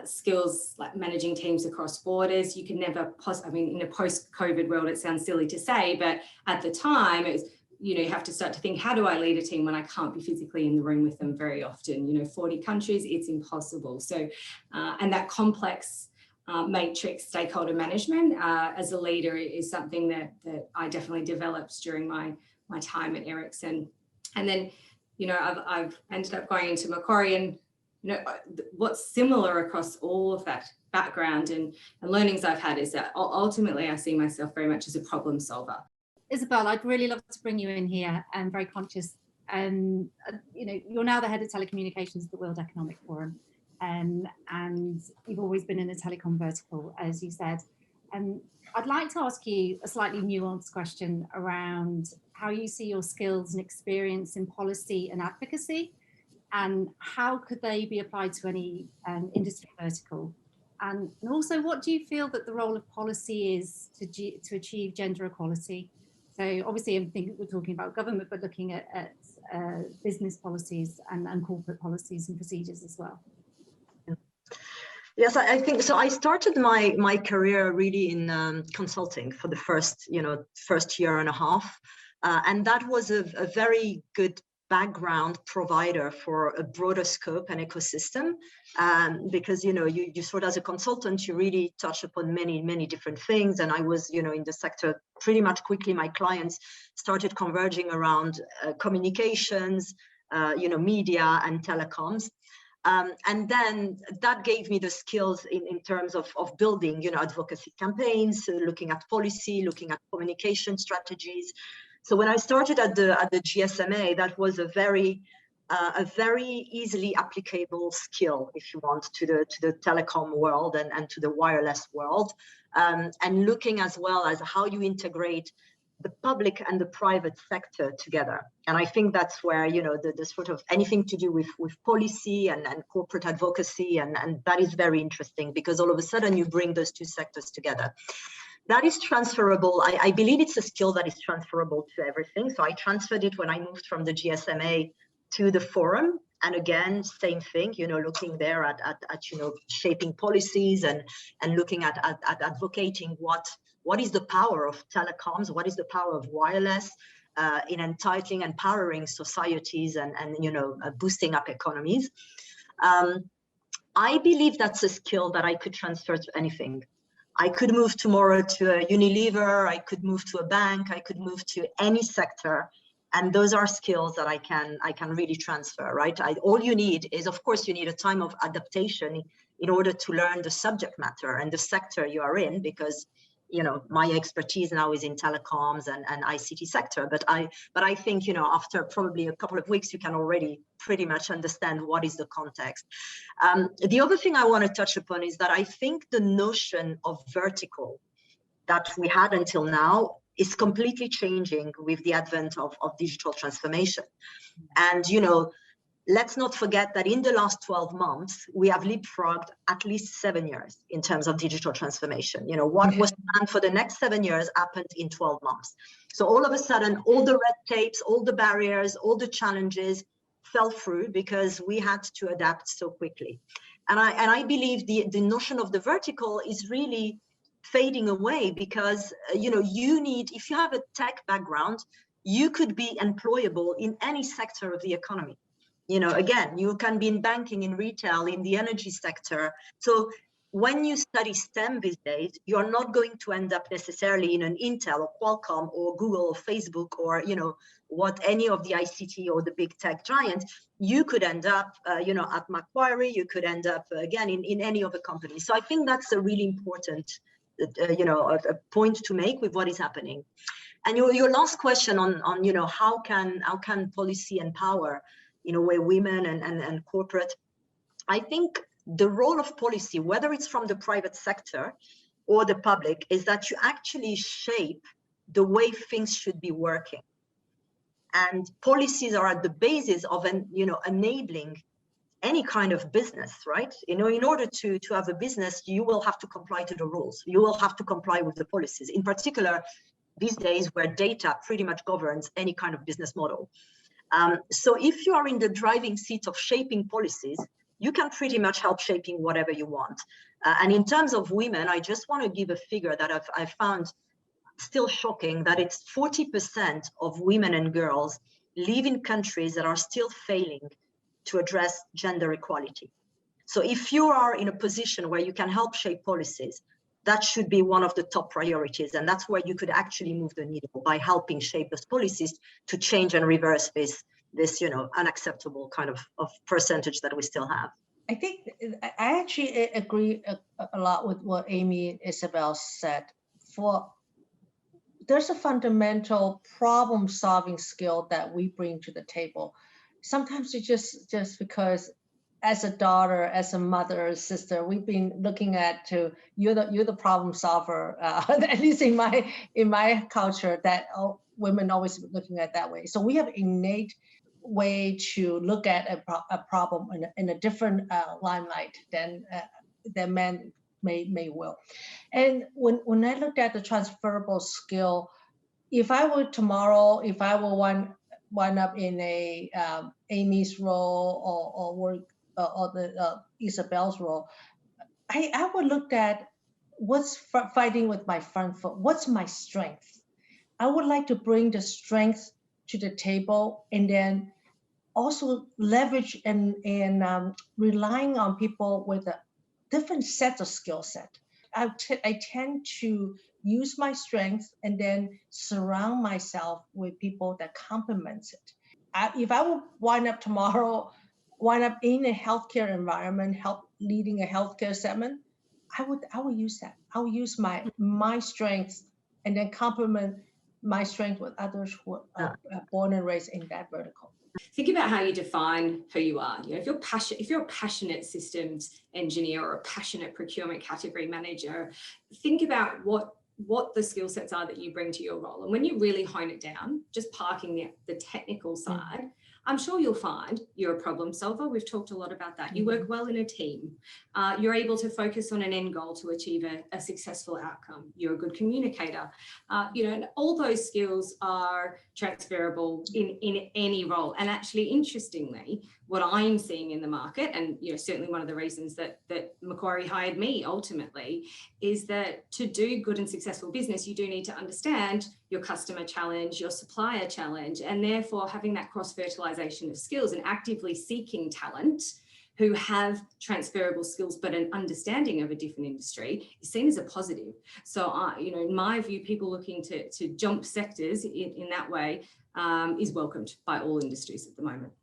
skills like managing teams across borders. You can never, I mean, in a post-COVID world, it sounds silly to say, but at the time, it was, you know, you have to start to think, how do I lead a team when I can't be physically in the room with them very often? You know, 40 countries, it's impossible. So, and that complex matrix stakeholder management as a leader is something that I definitely developed during my time at Ericsson. And then, you know, I've ended up going into Macquarie, and, you know, what's similar across all of that background and learnings I've had is that ultimately I see myself very much as a problem solver. Isabel, I'd really love to bring you in here. I'm very conscious. You know, you're now the head of telecommunications at the World Economic Forum, and you've always been in a telecom vertical, as you said. I'd like to ask you a slightly nuanced question around how you see your skills and experience in policy and advocacy, and how could they be applied to any industry vertical? And also, what do you feel that the role of policy is to achieve gender equality? So obviously, I think we're talking about government, but looking at business policies and corporate policies and procedures as well. Yes, I think so. I started my career really in consulting for the first year and a half, and that was a very good background provider for a broader scope and ecosystem, because you sort of, as a consultant, you really touch upon many different things. And I was in the sector pretty much quickly. My clients started converging around communications, media and telecoms. And then that gave me the skills in terms of building, advocacy campaigns, looking at policy, looking at communication strategies. So when I started at the GSMA, that was a very easily applicable skill, if you want, to the telecom world and to the wireless world, and looking as well as how you integrate the public and the private sector together. And I think that's where, the sort of anything to do with policy and corporate advocacy, and that is very interesting, because all of a sudden you bring those two sectors together. That is transferable. I believe it's a skill that is transferable to everything. So I transferred it when I moved from the GSMA to the forum. And again, same thing, looking there at shaping policies and looking at advocating what is the power of telecoms, what is the power of wireless in entitling and empowering societies and boosting up economies. I believe that's a skill that I could transfer to anything. I could move tomorrow to a Unilever, I could move to a bank, I could move to any sector. And those are skills that I can really transfer, right? All you need is, of course, you need a time of adaptation in order to learn the subject matter and the sector you are in, because my expertise now is in telecoms and ICT sector, but I think after probably a couple of weeks you can already pretty much understand what is the context. The other thing I want to touch upon is that I think the notion of vertical that we had until now is completely changing with the advent of digital transformation. And let's not forget that in the last 12 months, we have leapfrogged at least 7 years in terms of digital transformation. What was planned for the next 7 years happened in 12 months. So all of a sudden, all the red tapes, all the barriers, all the challenges fell through because we had to adapt so quickly. And I believe the notion of the vertical is really fading away because, you need, if you have a tech background, you could be employable in any sector of the economy. Again, you can be in banking, in retail, in the energy sector. So when you study STEM these days, you're not going to end up necessarily in an Intel or Qualcomm or Google or Facebook or, what any of the ICT or the big tech giants. You could end up, at Macquarie, you could end up, again, in any of the companies. So I think that's a really important, a point to make with what is happening. And your last question on how can policy empower, in a way, women and corporate. I think the role of policy, whether it's from the private sector or the public, is that you actually shape the way things should be working. And policies are at the basis of enabling any kind of business, right? In order to have a business, you will have to comply to the rules. You will have to comply with the policies. In particular, these days where data pretty much governs any kind of business model. So if you are in the driving seat of shaping policies, you can pretty much help shaping whatever you want. And in terms of women, I just want to give a figure that I found still shocking, that it's 40% of women and girls live in countries that are still failing to address gender equality. So if you are in a position where you can help shape policies, that should be one of the top priorities. And that's where you could actually move the needle, by helping shape those policies to change and reverse this unacceptable kind of percentage that we still have. I think I actually agree a lot with what Amy and Isabel said. There's a fundamental problem-solving skill that we bring to the table. Sometimes it's just because, as a daughter, as a mother, sister, we've been looking at you're the problem solver. At least in my culture, that women always looking at that way. So we have innate way to look at a problem in a different limelight than men may will. And when I looked at the transferable skill, if I were wind up in a Amy's role or the Isabel's role, I would look at what's fighting with my front foot. What's my strength? I would like to bring the strength to the table, and then also leverage and relying on people with a different set of skill set. I tend to use my strengths and then surround myself with people that complements it. If I would wind up in a healthcare environment, leading a healthcare segment, I would use that. I would use my strengths and then complement my strength with others who are born and raised in that vertical. Think about how you define who you are. If you're a passionate systems engineer or a passionate procurement category manager, think about what the skill sets are that you bring to your role. And when you really hone it down, just parking the technical side, I'm sure you'll find you're a problem solver. We've talked a lot about that. You work well in a team. You're able to focus on an end goal to achieve a successful outcome. You're a good communicator. And all those skills are transferable in any role. And actually, interestingly, what I'm seeing in the market, and certainly one of the reasons that Macquarie hired me ultimately, is that to do good and successful business, you do need to understand your customer challenge, your supplier challenge, and therefore having that cross-fertilization of skills and actively seeking talent who have transferable skills but an understanding of a different industry is seen as a positive. So, in my view, people looking to jump sectors in that way is welcomed by all industries at the moment.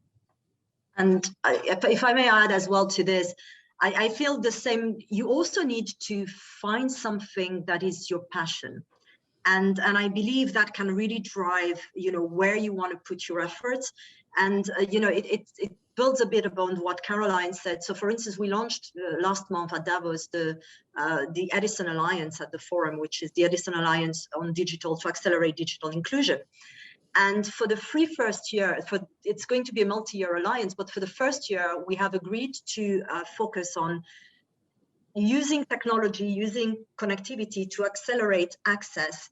And if I may add as well to this, I feel the same. You also need to find something that is your passion. And I believe that can really drive, where you want to put your efforts. And, it builds a bit upon what Caroline said. So, for instance, we launched last month at Davos the Edison Alliance at the forum, which is the Edison Alliance on Digital to Accelerate Digital Inclusion. And for the first year, it's going to be a multi-year alliance, but for the first year, we have agreed to focus on using technology, using connectivity to accelerate access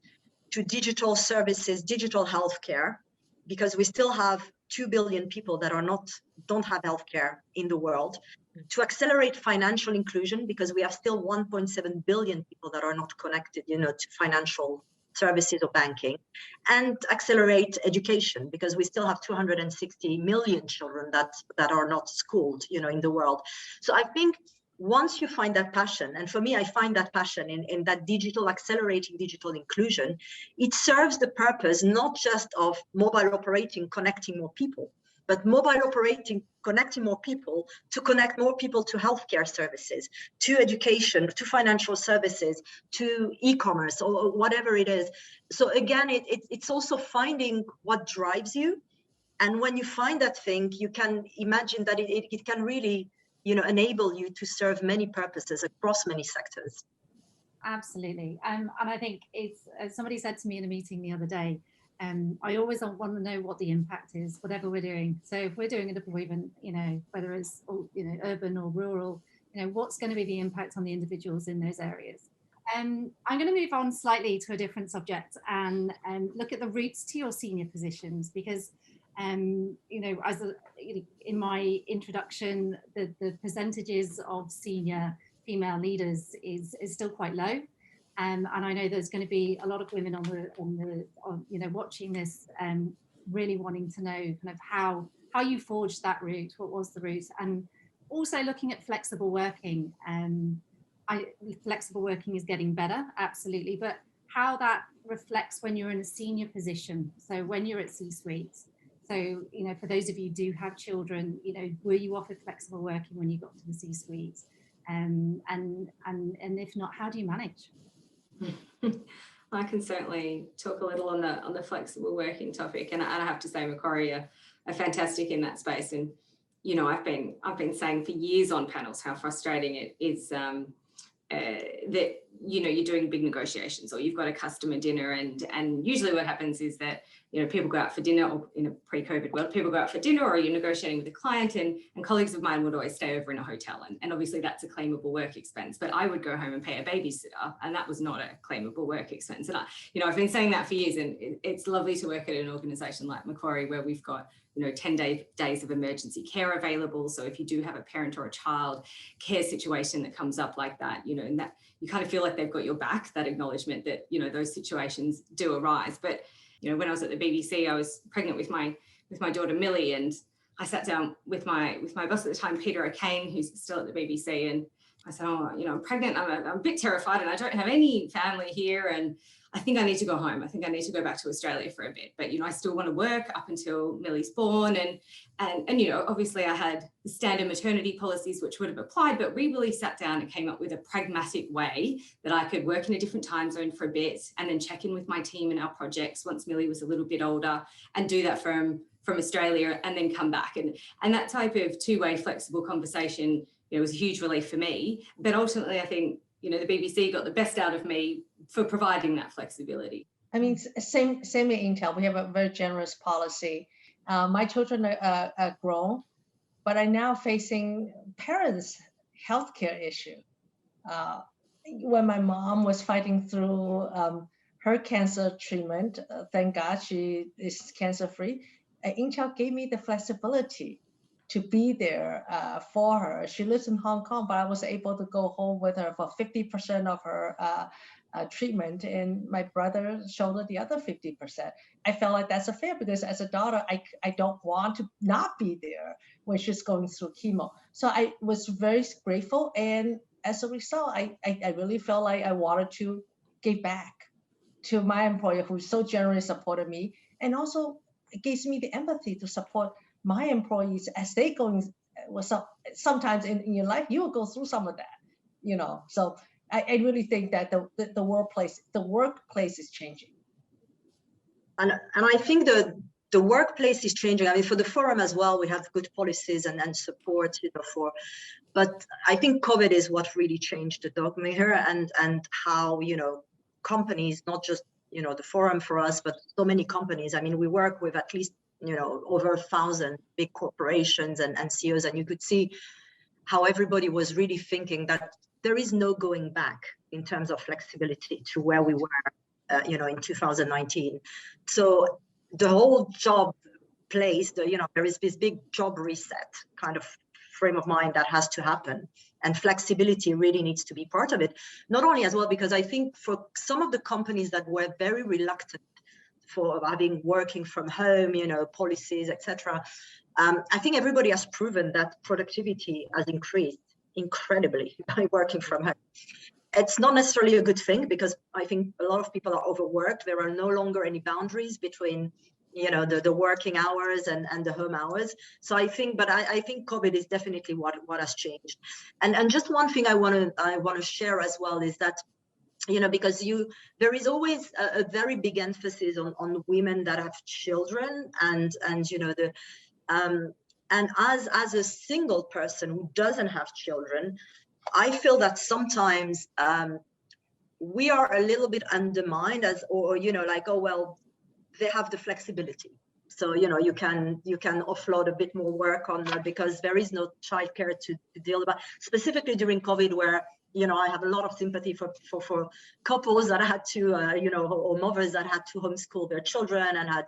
to digital services, digital healthcare, because we still have 2 billion people that don't have healthcare in the world, to accelerate financial inclusion, because we have still 1.7 billion people that are not connected, to financial services or banking, and accelerate education, because we still have 260 million children that are not schooled, in the world. So I think once you find that passion, and for me, I find that passion in that accelerating digital inclusion, it serves the purpose not just of mobile operating, connecting more people, but mobile operating, connecting more people to connect more people to healthcare services, to education, to financial services, to e-commerce, or whatever it is. So again, it's also finding what drives you. And when you find that thing, you can imagine that it can really, enable you to serve many purposes across many sectors. Absolutely. And I think it's, as somebody said to me in a meeting the other day, I always want to know what the impact is, whatever we're doing. So if we're doing a deployment, whether it's urban or rural, what's going to be the impact on the individuals in those areas? I'm going to move on slightly to a different subject and look at the routes to your senior positions, because in my introduction, the percentages of senior female leaders is still quite low. And I know there's going to be a lot of women on watching this, really wanting to know kind of how you forged that route, what was the route, and also looking at flexible working. Flexible working is getting better, absolutely, but how that reflects when you're in a senior position. So when you're at C-suite. So, for those of you who do have children, were you offered flexible working when you got to the C-suite? And if not, how do you manage? I can certainly talk a little on the flexible working topic, and I have to say Macquarie are fantastic in that space. And I've been saying for years on panels how frustrating it is that you're doing big negotiations, or you've got a customer dinner, and usually what happens is that people go out for dinner, or in a pre-COVID world, people go out for dinner, or you're negotiating with a client, and colleagues of mine would always stay over in a hotel, and obviously that's a claimable work expense, but I would go home and pay a babysitter, and that was not a claimable work expense. And I've been saying that for years, and it's lovely to work at an organisation like Macquarie where we've got 10 days of emergency care available. So if you do have a parent or a child care situation that comes up like that, and that you kind of feel like they've got your back, that acknowledgement that, those situations do arise. But, when I was at the BBC, I was pregnant with my daughter Millie, and I sat down with my boss at the time, Peter O'Kane, who's still at the BBC, and I said, I'm pregnant, I'm a bit terrified, and I don't have any family here, and I think I need to go home. I think I need to go back to Australia for a bit, but I still want to work up until Millie's born, and obviously I had the standard maternity policies which would have applied, but we really sat down and came up with a pragmatic way that I could work in a different time zone for a bit, and then check in with my team and our projects once Millie was a little bit older, and do that from Australia, and then come back, and that type of two-way flexible conversation was a huge relief for me. But ultimately, I think the BBC got the best out of me for providing that flexibility. I mean, same at Intel. We have a very generous policy. My children are grown, but are now facing parents' healthcare issue. When my mom was fighting through her cancer treatment, thank God she is cancer-free, Intel gave me the flexibility to be there for her. She lives in Hong Kong, but I was able to go home with her for 50% of her treatment, and my brother shouldered the other 50%. I felt like that's fair, because as a daughter, I don't want to not be there when she's going through chemo. So I was very grateful, and as a result, I really felt like I wanted to give back to my employer, who so generously supported me, and also it gives me the empathy to support my employees as they going. Sometimes in your life you will go through some of that, So I really think that the workplace is changing. And I think the workplace is changing. I mean, for the forum as well, we have good policies and support, but I think COVID is what really changed the dogma here, and how, companies, not just, the forum for us, but so many companies. I mean, we work with at least, over 1,000 big corporations and CEOs, and you could see how everybody was really thinking that there is no going back in terms of flexibility to where we were, in 2019. So the whole job place, there is this big job reset kind of frame of mind that has to happen, and flexibility really needs to be part of it. Not only as well, because I think for some of the companies that were very reluctant for having working from home, policies, etc. I think everybody has proven that productivity has increased incredibly by working from home. It's not necessarily a good thing, because I think a lot of people are overworked. There are no longer any boundaries between, the working hours and the home hours. So I think COVID is definitely what has changed. And just one thing I want to share as well is that, because there is always a very big emphasis on women that have children, and as a single person who doesn't have children, I feel that sometimes we are a little bit undermined oh, well, they have the flexibility. So, you can offload a bit more work on because there is no childcare to deal with, specifically during COVID, where, I have a lot of sympathy for couples that had to, or mothers that had to homeschool their children and had,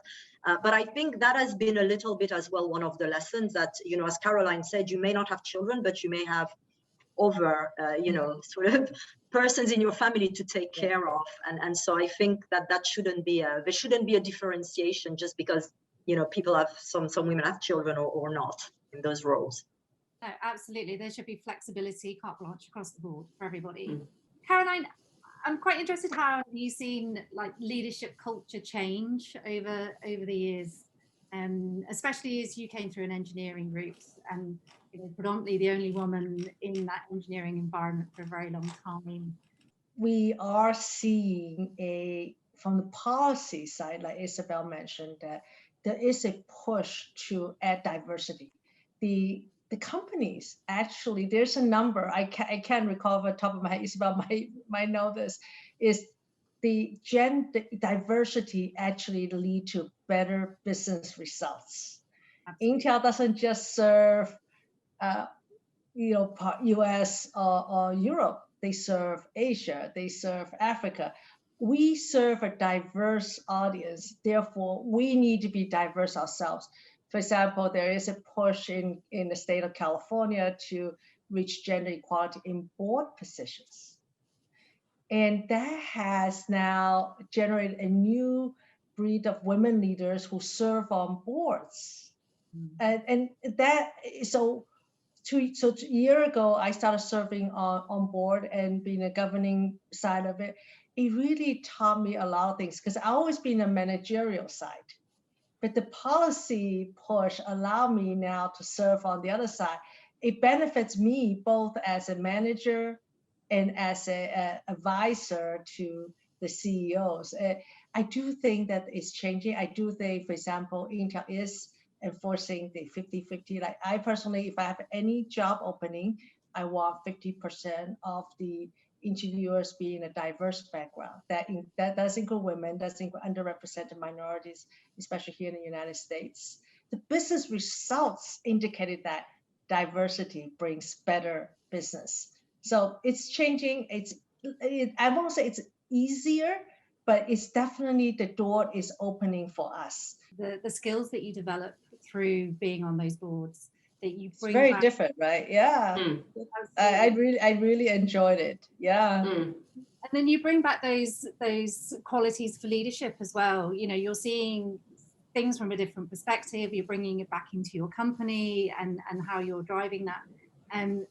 but I think that has been a little bit as well one of the lessons that, as Caroline said, you may not have children, but you may have over, sort of persons in your family to take care of. And so I think that shouldn't be there shouldn't be a differentiation just because, people have some women have children or not in those roles. No, absolutely. There should be flexibility, carte blanche across the board for everybody. Caroline, I'm quite interested, how have you seen leadership culture change over the years, especially as you came through an engineering route and predominantly the only woman in that engineering environment for a very long time. We are seeing from the policy side, like Isabel mentioned, that there is a push to add diversity. The companies, actually, there's a number, I can't recall off the top of my head, Isabel might know this, is the diversity actually lead to better business results. Absolutely. Intel doesn't just serve US or Europe, they serve Asia, they serve Africa. We serve a diverse audience, therefore we need to be diverse ourselves. For example, there is a push in the state of California to reach gender equality in board positions. And that has now generated a new breed of women leaders who serve on boards. And that, so a year ago, I started serving on board and being a governing side of it. It really taught me a lot of things, because I've always been a managerial side. But the policy push allowed me now to serve on the other side. It benefits me both as a manager and as an advisor to the CEOs. I do think that it's changing. I do think, for example, Intel is enforcing the 50-50. Like I personally, if I have any job opening, I want 50% of the interviewers being a diverse background. That does include women, does include underrepresented minorities, especially here in the United States. The business results indicated that diversity brings better business. So it's changing. I won't say it's easier, but it's definitely, the door is opening for us. The skills that you develop through being on those boards, that you bring, it's very different, right? Yeah. I really enjoyed it. Yeah. And then you bring back those qualities for leadership as well. You're seeing things from a different perspective. You're bringing it back into your company and how you're driving that. And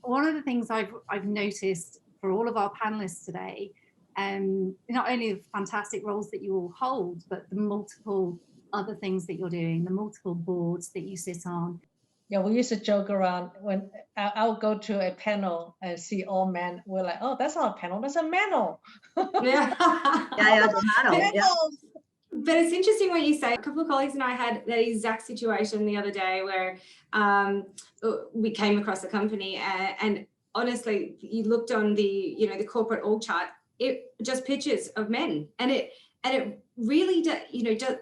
one of the things I've noticed for all of our panelists today, not only the fantastic roles that you all hold, but the multiple other things that you're doing, the multiple boards that you sit on. Yeah, we used to joke around when I'll go to a panel and see all men. We're like, oh, that's not a panel, that's a manel. Yeah, it's a manel. Yeah. But it's interesting what you say. A couple of colleagues and I had that exact situation the other day where we came across a company and honestly, you looked on the the corporate org chart, it just pictures of men, and it really does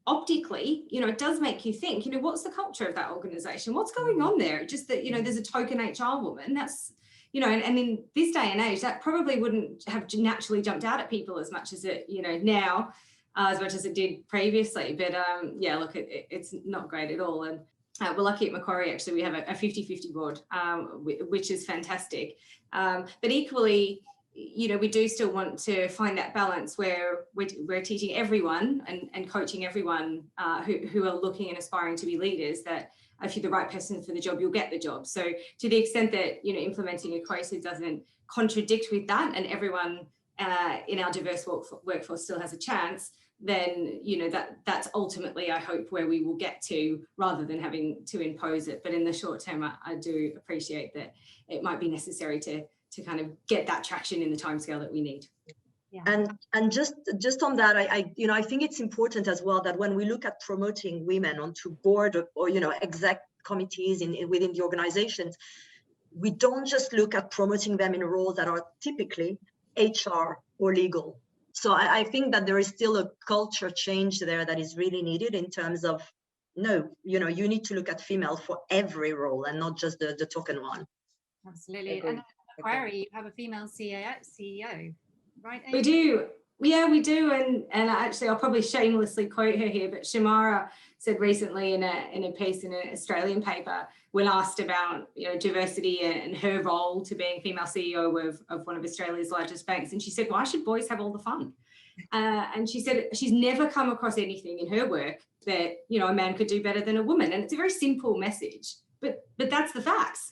optically, it does make you think, what's the culture of that organization? What's going on there? Just that, there's a token HR woman. That's, and in this day and age, that probably wouldn't have naturally jumped out at people as much as it, now. as much as it did previously. But yeah, look, it's not great at all. And we're lucky at Macquarie, actually, we have a 50-50 board, which is fantastic. But equally, you know, we do still want to find that balance where we're teaching everyone and coaching everyone who are looking and aspiring to be leaders, that if you're the right person for the job, you'll get the job. So to the extent that, you know, implementing a quota doesn't contradict with that, and everyone in our diverse workforce still has a chance, then, you know, that's ultimately, I hope, where we will get to, rather than having to impose it. But in the short term, I do appreciate that it might be necessary to kind of get that traction in the timescale that we need. Yeah. And just on that, I think it's important as well that when we look at promoting women onto board or you know, exec committees within the organizations, we don't just look at promoting them in roles that are typically HR or legal. So I think that there is still a culture change there that is really needed in terms of, no, you know, you need to look at female for every role and not just the token one. Absolutely. And at Macquarie, you have a female CEO, right, Amy? We do. Yeah, we do. And actually, I'll probably shamelessly quote her here, but Shamara said recently in a piece in an Australian paper, when asked about, you know, diversity and her role to being female CEO of one of Australia's largest banks, and she said, why should boys have all the fun? And she said she's never come across anything in her work that, you know, a man could do better than a woman. And it's a very simple message. But that's the facts,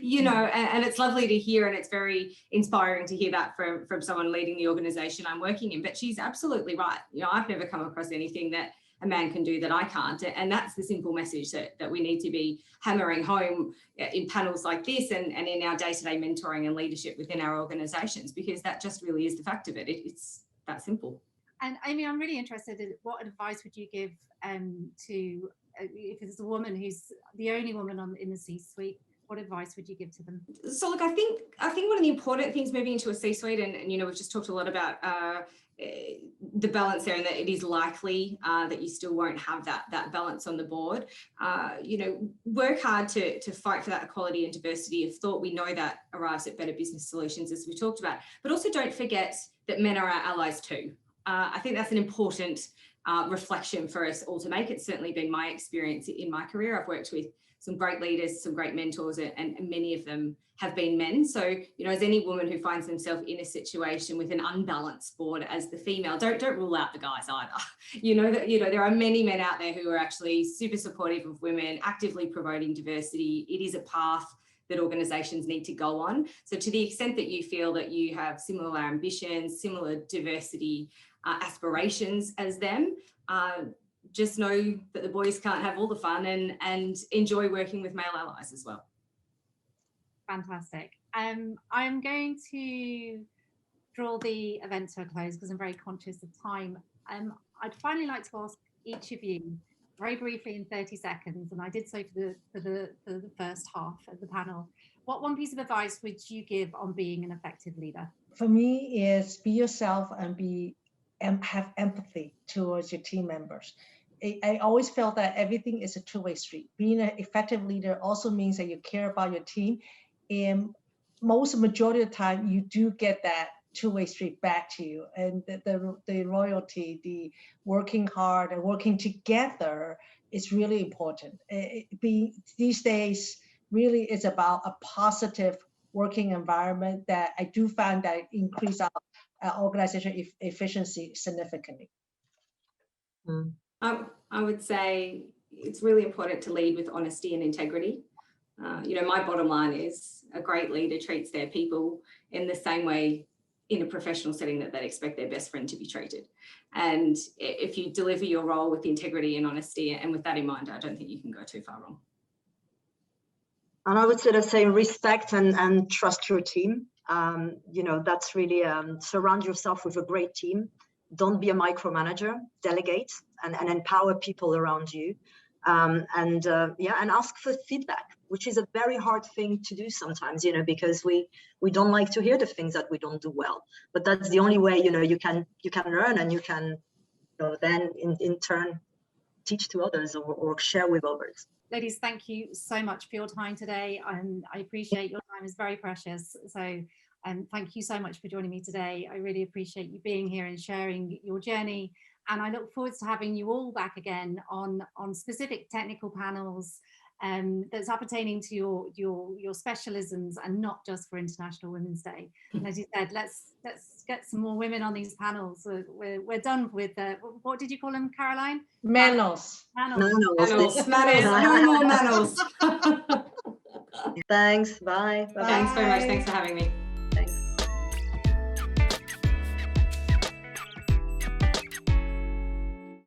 you know, and it's lovely to hear, and it's very inspiring to hear that from someone leading the organisation I'm working in. But she's absolutely right. You know, I've never come across anything that a man can do that I can't. And that's the simple message that we need to be hammering home in panels like this and in our day-to-day mentoring and leadership within our organisations, because that just really is the fact of it. It's that simple. And Amy, I'm really interested in what advice would you give to, if it's a woman who's the only woman in the C-suite, what advice would you give to them? So look, I think one of the important things moving into a C-suite, and you know, we've just talked a lot about the balance there, and that it is likely that you still won't have that balance on the board. You know, work hard to fight for that equality and diversity of thought. We know that arrives at better business solutions, as we talked about, but also don't forget that men are our allies too. I think that's an important reflection for us all to make. It's certainly been my experience in my career. I've worked with some great leaders, some great mentors, and many of them have been men. So, you know, as any woman who finds themselves in a situation with an unbalanced board as the female, don't rule out the guys either. You know, there are many men out there who are actually super supportive of women, actively promoting diversity. It is a path that organisations need to go on. So to the extent that you feel that you have similar ambitions, similar diversity aspirations as them, just know that the boys can't have all the fun, and enjoy working with male allies as well. Fantastic. I'm going to draw the event to a close because I'm very conscious of time. I'd finally like to ask each of you very briefly in 30 seconds, and I did so for the first half of the panel. What one piece of advice would you give on being an effective leader? For me, is be yourself and have empathy towards your team members. I always felt that everything is a two-way street. Being an effective leader also means that you care about your team. And majority of the time, you do get that two-way street back to you. And the loyalty, the working hard and working together is really important. These days, really is about a positive working environment that I do find that increase our organization efficiency significantly. I would say it's really important to lead with honesty and integrity. You know, my bottom line is a great leader treats their people in the same way in a professional setting that they'd expect their best friend to be treated. And if you deliver your role with integrity and honesty, and with that in mind, I don't think you can go too far wrong. And I would sort of say respect and trust your team. You know, that's really surround yourself with a great team. Don't be a micromanager, delegate and empower people around you. And ask for feedback, which is a very hard thing to do sometimes, you know, because we don't like to hear the things that we don't do well. But that's the only way, you know, you can learn, and you can, you know, then in turn teach to others or share with others. Ladies, thank you so much for your time today. I appreciate your time is very precious. So thank you so much for joining me today. I really appreciate you being here and sharing your journey And I look forward to having you all back again on specific technical panels that's appertaining to your specialisms and not just for International Women's Day. And as you said, let's get some more women on these panels. We're done with what did you call them, Caroline? Manos. Panels. Manos, no more manos. Thanks. Bye. Bye. Thanks very much. Thanks for having me.